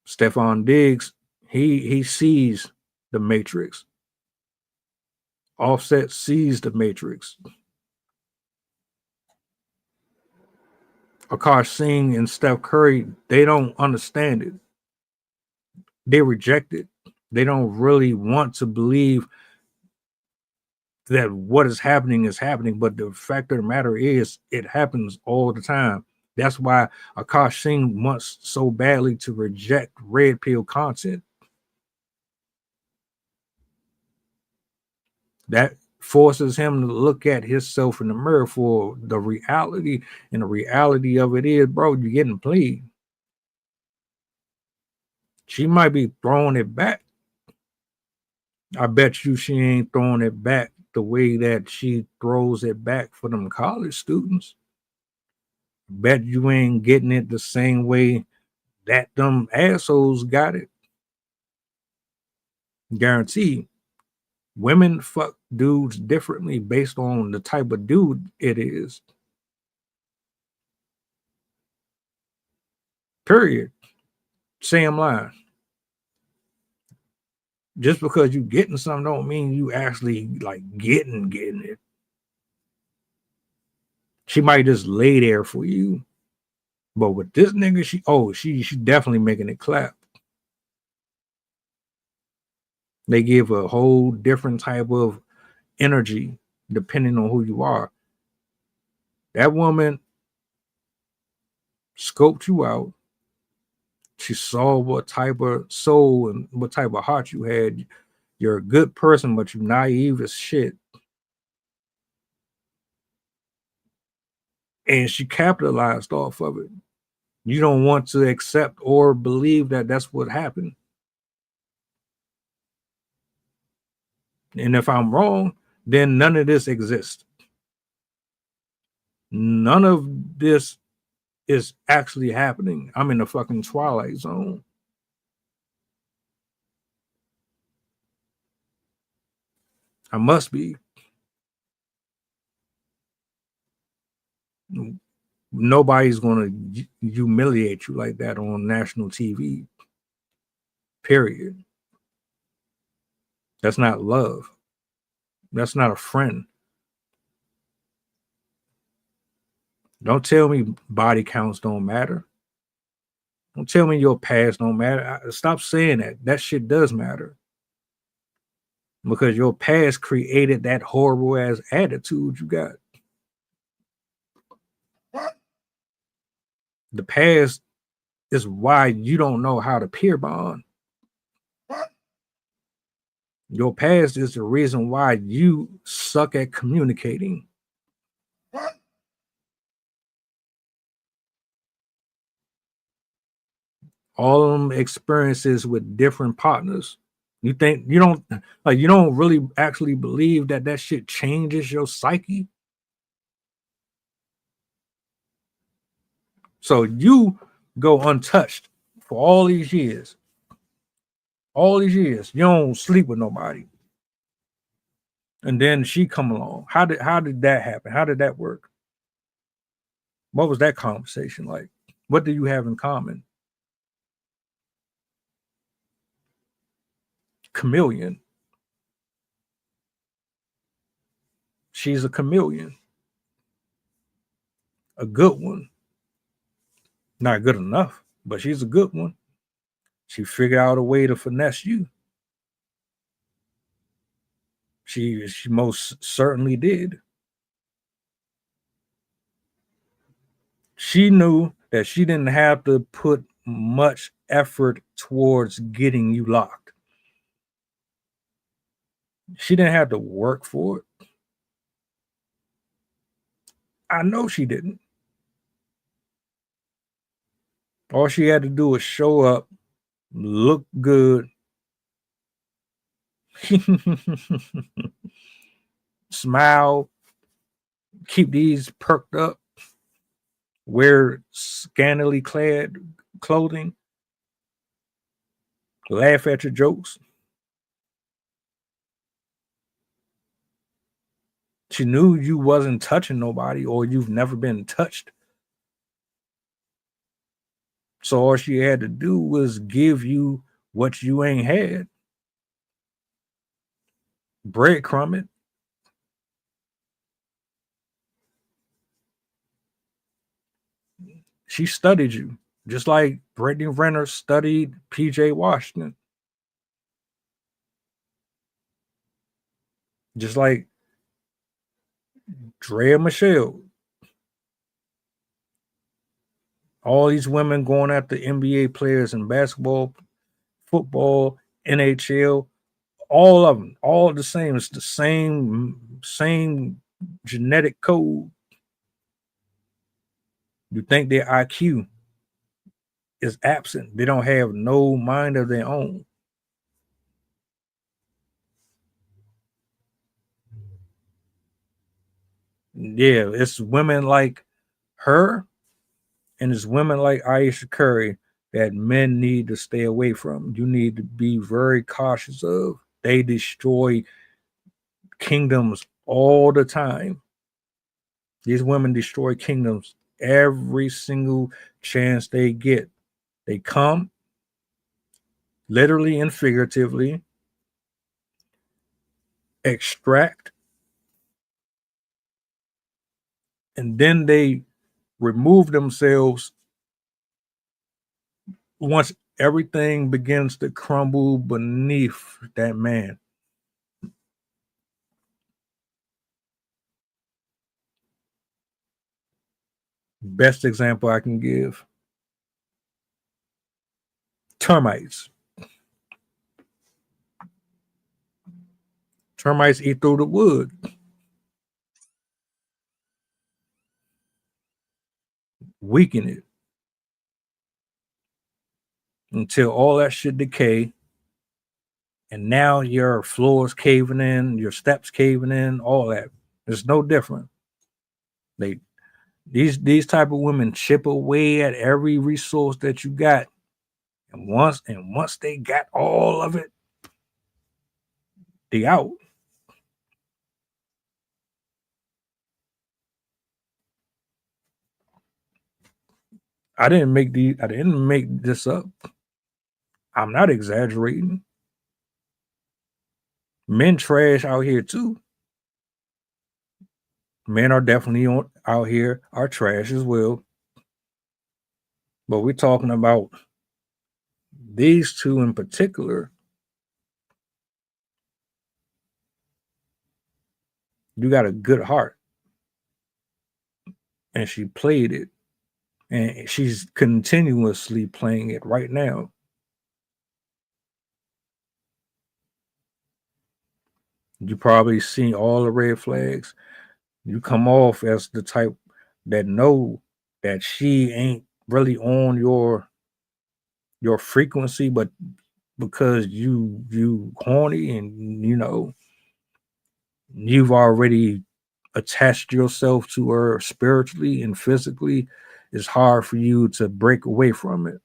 Stephon Diggs, he sees the matrix. Offset sees the matrix. Akassh Singh and Steph Curry, they don't understand it. They reject it. They don't really want to believe that what is happening, but the fact of the matter is it happens all the time. That's why Akassh Singh wants so badly to reject red pill content. That forces him to look at himself in the mirror for the reality, and the reality of it is, bro, you're getting played. She might be throwing it back. I bet you she ain't throwing it back the way that she throws it back for them college students. Bet you ain't getting it the same way that them assholes got it. Guaranteed. Women fuck dudes differently based on the type of dude it is. Period. Say I'm lying. Just because you getting something don't mean you actually like getting it. She might just lay there for you. But with this nigga, she definitely making it clap. They give a whole different type of energy depending on who you are. That woman scoped you out. She saw what type of soul and what type of heart you had. You're a good person, but you're naive as shit. And she capitalized off of it. You don't want to accept or believe that that's what happened. And if I'm wrong, then none of this exists. None of this is actually happening. I'm in the fucking twilight zone. I must be. Nobody's going to humiliate you like that on national TV. Period. That's not love. That's not a friend. Don't tell me body counts don't matter. Don't tell me your past don't matter. Stop saying that. That shit does matter. Because your past created that horrible ass attitude you got. The past is why you don't know how to peer bond. Your past is the reason why you suck at communicating. All of them experiences with different partners. You think you don't really actually believe that shit changes your psyche? So you go untouched for all these years. All these years, you don't sleep with nobody. And then she come along. How did that happen? How did that work? What was that conversation like? What do you have in common? Chameleon. She's a chameleon. A good one. Not good enough, but she's a good one. She figured out a way to finesse you. She most certainly did. She knew that she didn't have to put much effort towards getting you locked. She didn't have to work for it. I know she didn't. All she had to do was show up, look good, smile, keep these perked up, wear scantily clad clothing, laugh at your jokes. She knew you wasn't touching nobody or you've never been touched. So all she had to do was give you what you ain't had. Breadcrumb it. She studied you, just like Brittany Renner studied PJ Washington. Just like Drea Michelle. All these women going after NBA players in basketball, football, NHL, all of them, all the same. It's the same genetic code. You think their IQ is absent. They don't have no mind of their own. Yeah, it's women like her and it's women like Ayesha Curry that men need to stay away from. You need to be very cautious of. They destroy kingdoms all the time. These women destroy kingdoms every single chance they get. They come, literally and figuratively, extract, and then they remove themselves once everything begins to crumble beneath that man. Best example I can give: termites. Termites eat through the wood. Weaken it until all that shit decay. And now your floors caving in, your steps caving in, all that. It's no different. These type of women chip away at every resource that you got. And once they got all of it, they out. I didn't make this up. I'm not exaggerating. Men trash out here too. Men are definitely out here are trash as well. But we're talking about these two in particular, you got a good heart. And she played it. And she's continuously playing it right now. You probably seen all the red flags. You come off as the type that know that she ain't really on your frequency, but because you horny and you've already attached yourself to her spiritually and physically, it's hard for you to break away from it.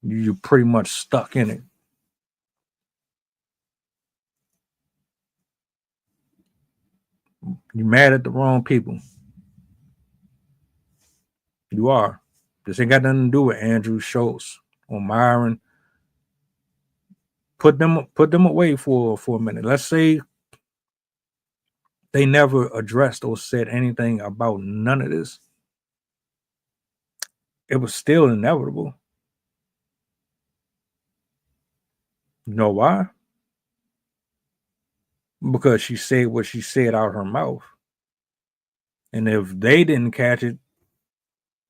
You're pretty much stuck in it. You're mad at the wrong people. You are. This ain't got nothing to do with Andrew Schultz or Myron. Put them away for a minute. Let's say they never addressed or said anything about none of this. It was still inevitable. You know why? Because she said what she said out her mouth. And if they didn't catch it,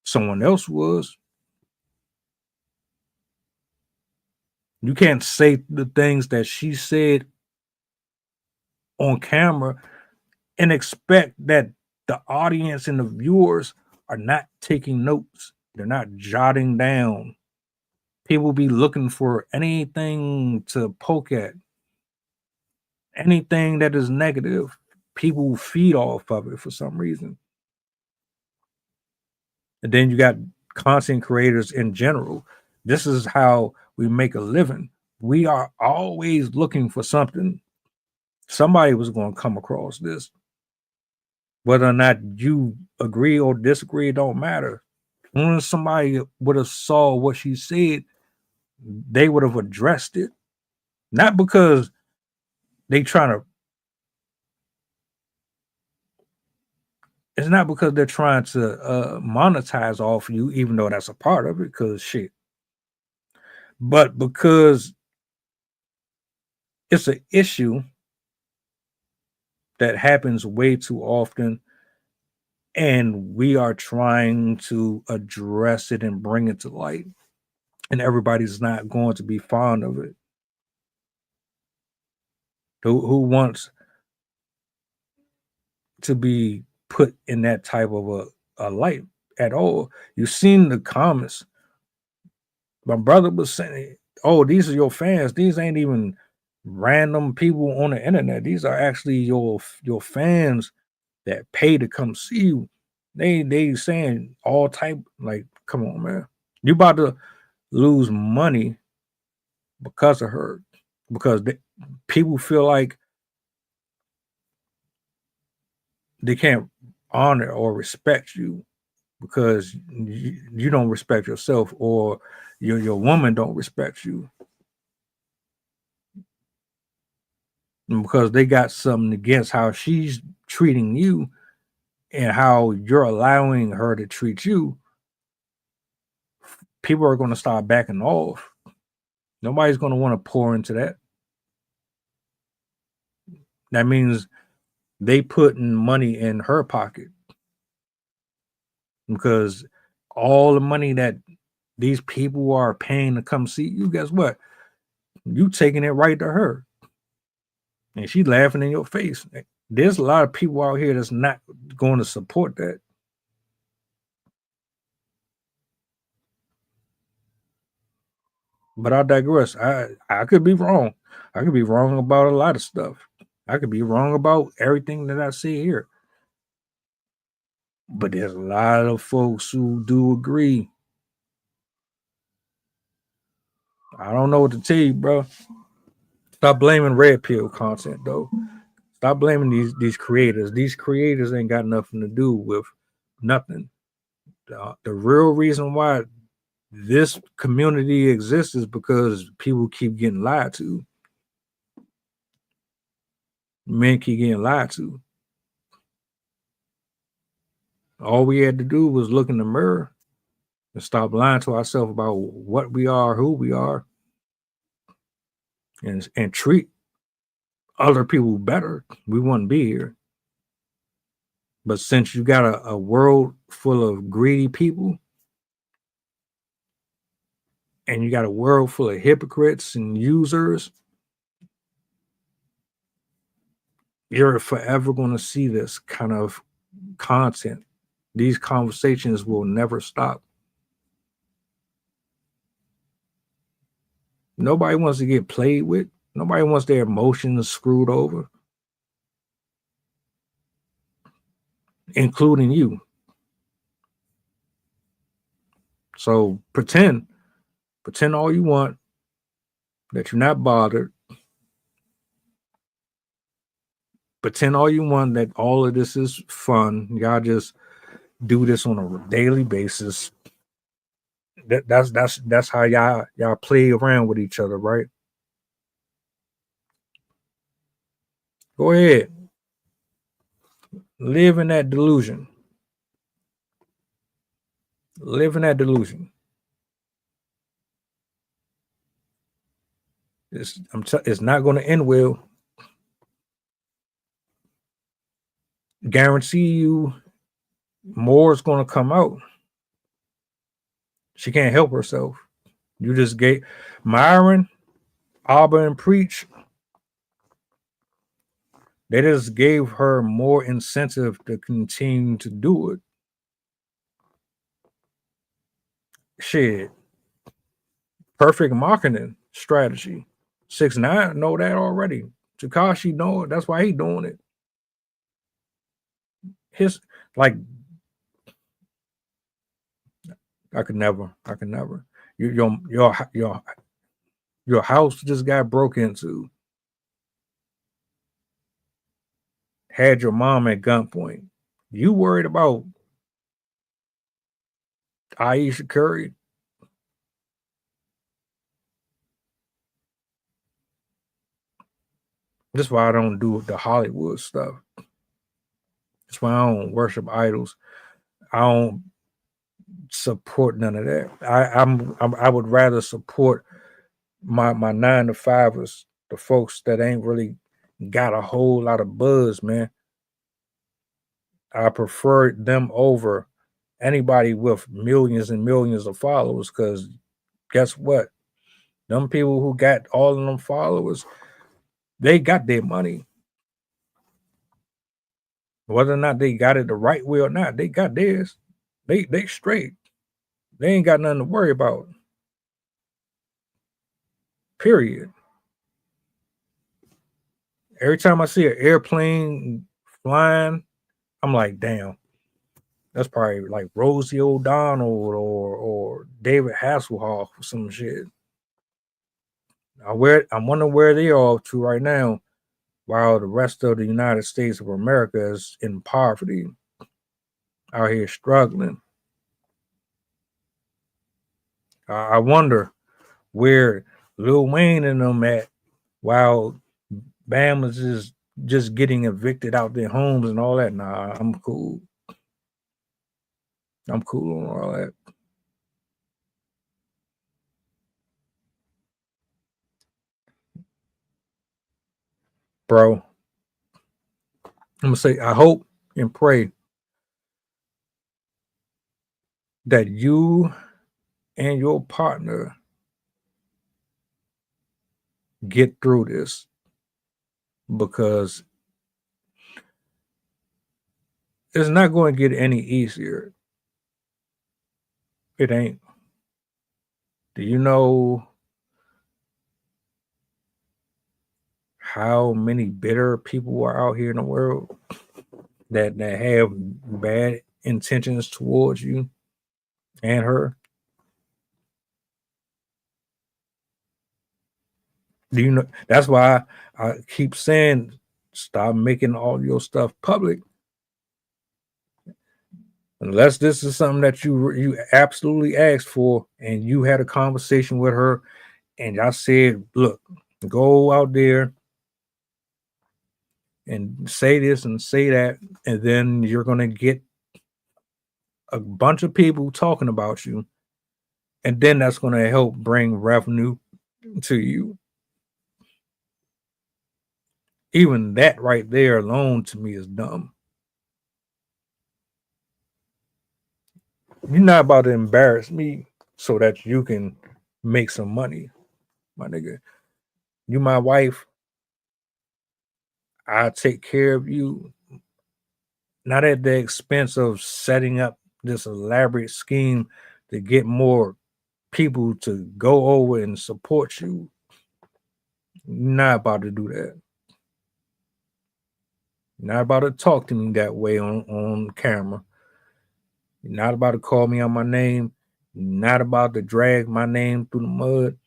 someone else was. You can't say the things that she said on camera and expect that the audience and the viewers are not taking notes. They're not jotting down. People be looking for anything to poke at. Anything that is negative, people feed off of it for some reason. And then you got content creators in general. This is how we make a living. We are always looking for something. Somebody was going to come across this. Whether or not you agree or disagree, it don't matter. When somebody would have saw what she said, they would have addressed it. Not because they trying to, it's not because they're trying to monetize off you, even though that's a part of it, because shit. But because it's an issue that happens way too often, and we are trying to address it and bring it to light, and everybody's not going to be fond of it. Who wants to be put in that type of a light at all? You've seen the comments. My brother was saying, "Oh, these are your fans. These ain't even random people on the internet. These are actually your fans that pay to come see you." They saying all type, like, come on, man. You about to lose money because of her, because people feel like they can't honor or respect you because you don't respect yourself, or your woman don't respect you, and because they got something against how she's treating you and how you're allowing her to treat you. People are going to start backing off. Nobody's going to want to pour into that. That means they putting money in her pocket, because all the money that these people are paying to come see you, guess what? You taking it right to her, and she laughing in your face. There's a lot of people out here that's not going to support that. But I digress. I could be wrong. I could be wrong about a lot of stuff. I could be wrong about everything that I see here. But there's a lot of folks who do agree. I don't know what to tell you, bro. Stop blaming red pill content, though. Stop blaming these creators. These creators ain't got nothing to do with nothing. The real reason why this community exists is because people keep getting lied to. Men keep getting lied to. All we had to do was look in the mirror and stop lying to ourselves about what we are, who we are, and treat other people better, we wouldn't be here. But since you got a world full of greedy people, and you got a world full of hypocrites and users, you're forever going to see this kind of content. These conversations will never stop. Nobody wants to get played with. Nobody wants their emotions screwed over, including you. So pretend all you want that you're not bothered. Pretend all you want that all of this is fun. Y'all just do this on a daily basis. That's how y'all play around with each other, right? Go ahead. Live in that delusion. Live in that delusion. It's not going to end well. Guarantee you more is going to come out. She can't help herself. You just gave Myron, Abba, and Preach. They just gave her more incentive to continue to do it. Shit. Perfect marketing strategy. 6ix9ine know that already. Tekashi know it. That's why he doing it. His like I could never. Your house just got broke into. Had your mom at gunpoint. You worried about Ayesha Curry? That's why I don't do the Hollywood stuff. That's why I don't worship idols. I don't support none of that. I would rather support my 9-to-5ers, the folks that ain't really got a whole lot of buzz, man. I prefer them over anybody with millions and millions of followers, because guess what? Them people who got all of them followers, they got their money. Whether or not they got it the right way or not, they got theirs. They straight. They ain't got nothing to worry about. Period. Every time I see an airplane flying, I'm like, damn, that's probably like Rosie O'Donnell or David Hasselhoff or some shit. I wonder where they are up to right now, while the rest of the United States of America is in poverty, out here struggling. I wonder where Lil Wayne and them at, while Bam is just getting evicted out their homes and all that. Nah, I'm cool. I'm cool on all that. Bro, I'm gonna say, I hope and pray that you and your partner get through this, because it's not going to get any easier. It ain't. Do you know how many bitter people are out here in the world that have bad intentions towards you and her? Do you know? That's why I keep saying, stop making all your stuff public, unless this is something that you absolutely asked for and you had a conversation with her and y'all said, look, go out there and say this and say that, and then you're going to get a bunch of people talking about you And then that's going to help bring revenue to you. Even that right there alone to me is dumb. You're not about to embarrass me so that you can make some money, my nigga. You my wife. I take care of you, not at the expense of setting up this elaborate scheme to get more people to go over and support you. You're not about to do that. You're not about to talk to me that way on camera. You're not about to call me on my name. You're not about to drag my name through the mud.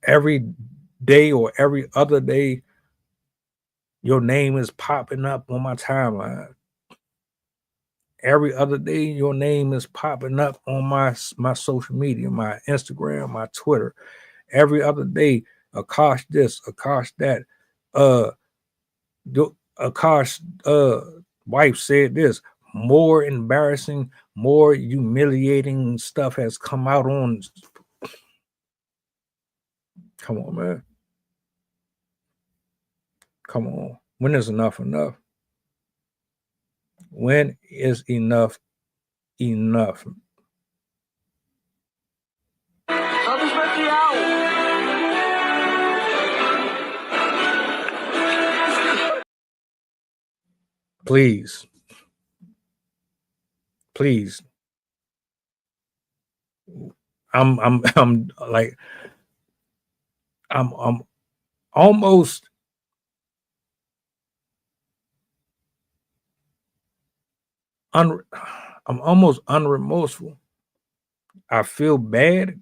Every day or every other day, your name is popping up on my timeline. Every other day, your name is popping up on my social media, my Instagram, my Twitter. Every other day, Akassh this, Akassh that. Akassh wife said this. More embarrassing, more humiliating stuff has come out on. Come on, man. Come on. When is enough enough? When is enough enough? Please. Please. I'm like I'm almost I'm almost unremorseful. I feel bad,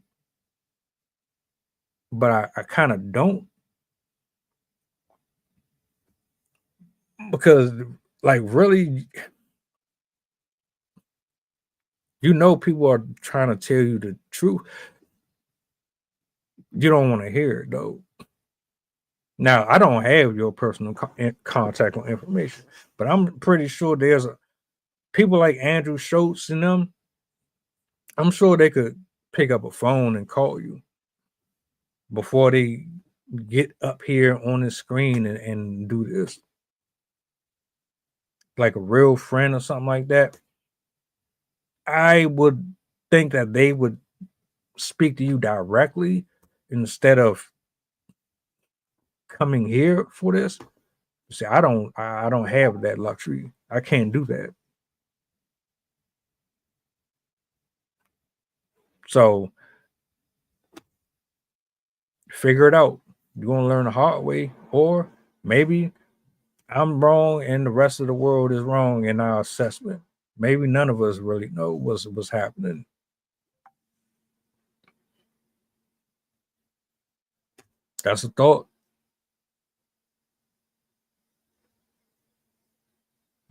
but I kind of don't, because like really, people are trying to tell you the truth. You don't want to hear it though. Now, I don't have your personal contact or information, but I'm pretty sure there's people like Andrew Schultz and them. I'm sure they could pick up a phone and call you before they get up here on the screen and do this. Like a real friend or something like that. I would think that they would speak to you directly instead of coming here for this. See, I don't have that luxury. I can't do that. So figure it out. You're gonna learn the hard way, or maybe I'm wrong and the rest of the world is wrong in our assessment. Maybe none of us really know what's happening. That's a thought.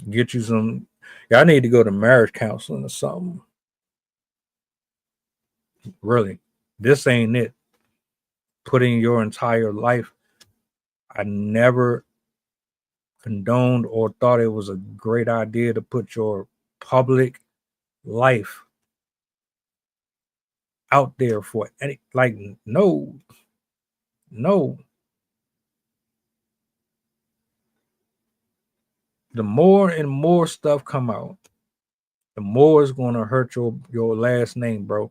Get you some. Y'all need to go to marriage counseling or something. Really, this ain't it. Putting your entire life. I never condoned or thought it was a great idea to put your public life out there for any, like, no. The more and more stuff come out, the more it's going to hurt your last name, bro.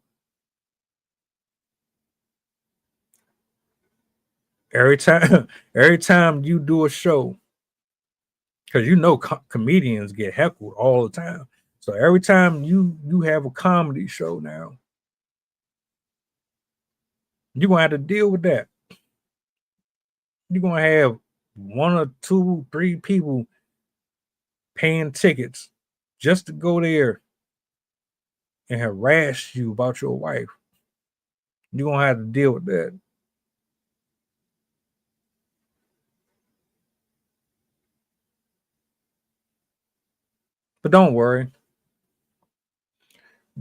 Every time you do a show, because comedians get heckled all the time. So every time you have a comedy show now, you're gonna have to deal with that. You're gonna have 1 or 2, 3 people paying tickets just to go there and harass you about your wife. You're gonna have to deal with that. But don't worry.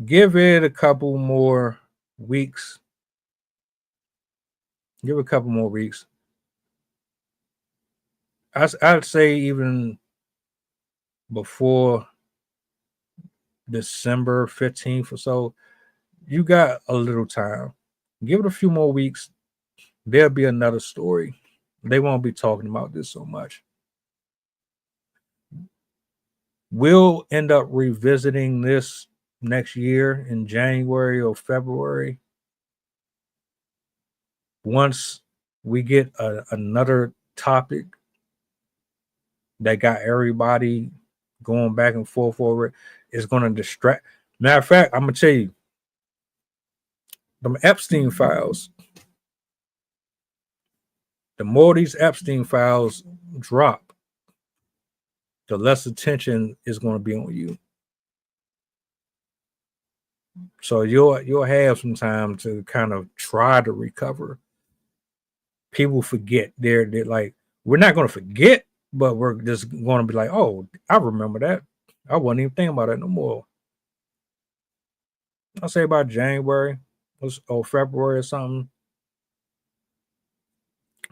Give it a couple more weeks. Give it a couple more weeks. I'd say even before December 15th or so. You got a little time. Give it a few more weeks. There'll be another story. They won't be talking about this so much. We'll end up revisiting this next year in January or February. Once we get another topic that got everybody going back and forth over it, it's going to distract. Matter of fact, I'm going to tell you, them Epstein files, the more these Epstein files drop, the less attention is going to be on you. So you'll have some time to kind of try to recover. People forget. They're like, we're not going to forget, but we're just going to be like, oh, I remember that. I wasn't even thinking about that no more. I'll say about January or February or something.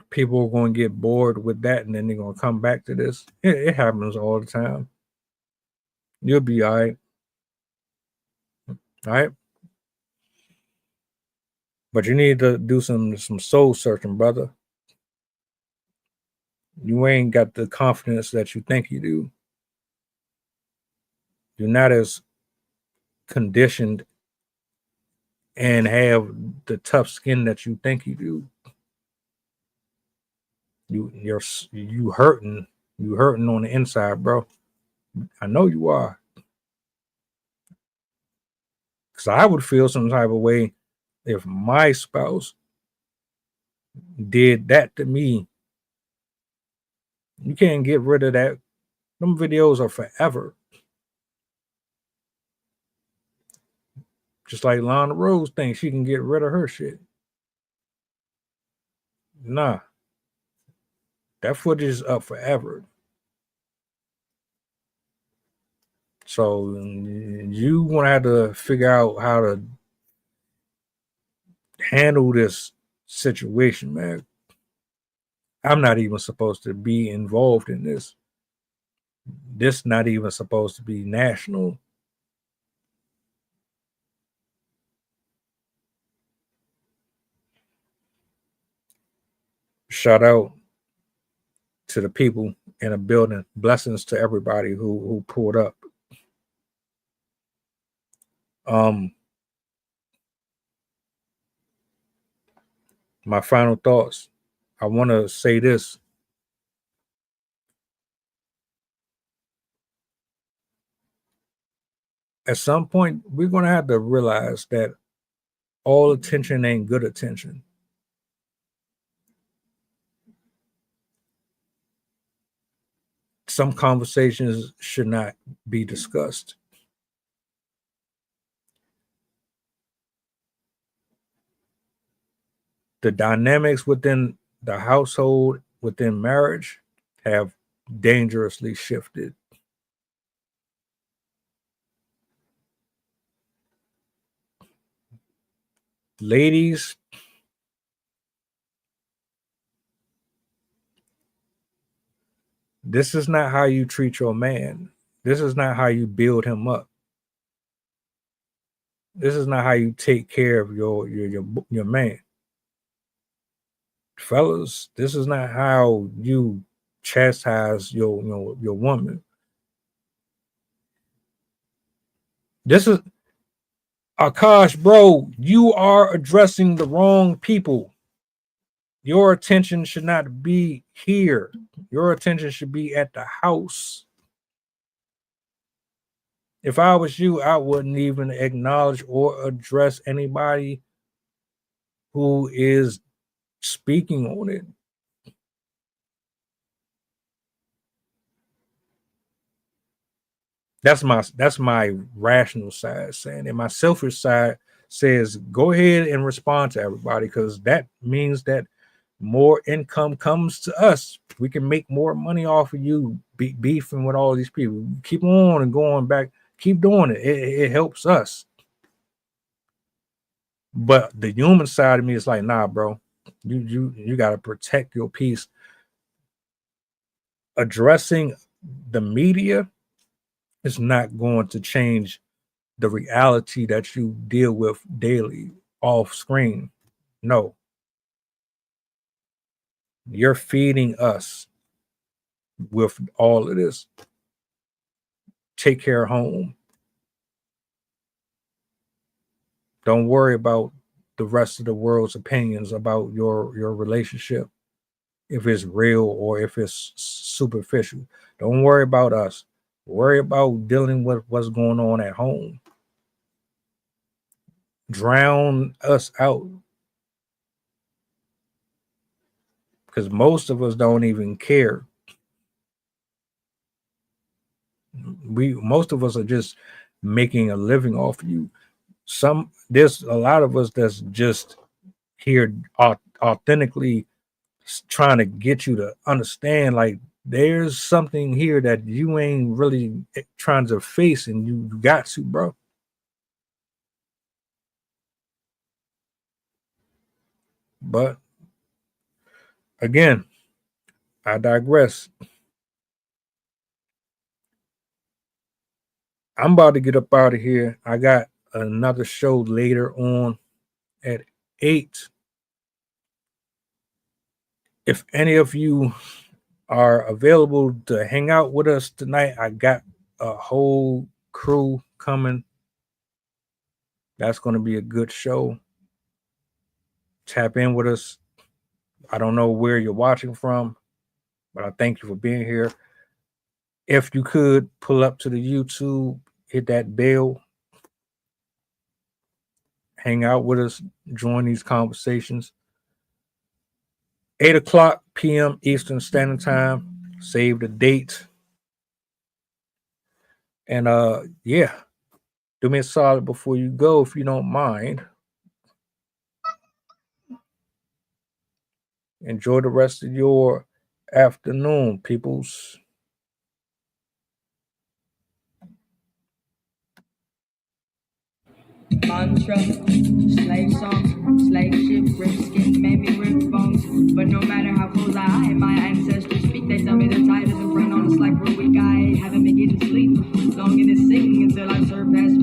People are going to get bored with that, and then they're going to come back to this. It happens all the time. You'll be all right. All right. But you need to do some soul searching, brother. You ain't got the confidence that you think you do. You're not as conditioned and have the tough skin that you think you do. You hurting. You hurting on the inside, bro. I know you are. Because I would feel some type of way if my spouse did that to me. You can't get rid of that. Them videos are forever. Just like Lana Rose thinks she can get rid of her shit. Nah. That footage is up forever. So you gonna have to figure out how to handle this situation, man. I'm not even supposed to be involved in this. This not even supposed to be national. Shout out to the people in the building. Blessings to everybody who pulled up. My final thoughts. I want to say this. At some point, we're going to have to realize that all attention ain't good attention. Some conversations should not be discussed. The dynamics within the household, within marriage, have dangerously shifted. Ladies, this is not how you treat your man. This is not how you build him up. This is not how you take care of your man. Fellas, this is not how you chastise your woman. This is Akassh, bro, you are addressing the wrong people. Your attention should not be here. Your attention should be at the house. If I was you, I wouldn't even acknowledge or address anybody who is speaking on it. That's my rational side saying, and my selfish side says go ahead and respond to everybody, because that means that more income comes to us. We can make more money off of you beefing with all these people. Keep on and going back. Keep doing it. It helps us. But the human side of me is like, nah, bro. You got to protect your peace. Addressing the media is not going to change the reality that you deal with daily off screen. No. You're feeding us with all of this. Take care of home. Don't worry about the rest of the world's opinions about your relationship, if it's real or if it's superficial. Don't worry about us. Worry about dealing with what's going on at home. Drown us out. Because most of us don't even care. Most of us are just making a living off of you. There's a lot of us that's just here authentically trying to get you to understand, like, there's something here that you ain't really trying to face, and you got to, bro. But again, I digress. I'm about to get up out of here. I got another show later on at 8. If any of you are available to hang out with us tonight, I got a whole crew coming. That's going to be a good show. Tap in with us. I don't know where you're watching from, but I thank you for being here. If you could pull up to the YouTube, hit that bell, hang out with us, join these conversations. 8:00 p.m. Eastern Standard Time. Save the date. And yeah, do me a solid before you go, if you don't mind. Enjoy the rest of your afternoon, peoples. Mantra, slave song, slave ship, rip skin, made me rip bones. But no matter how close I am, my ancestors speak. They tell me the tide isn't run on us like we're weak. I haven't been getting sleep. Long in this sing until I surpass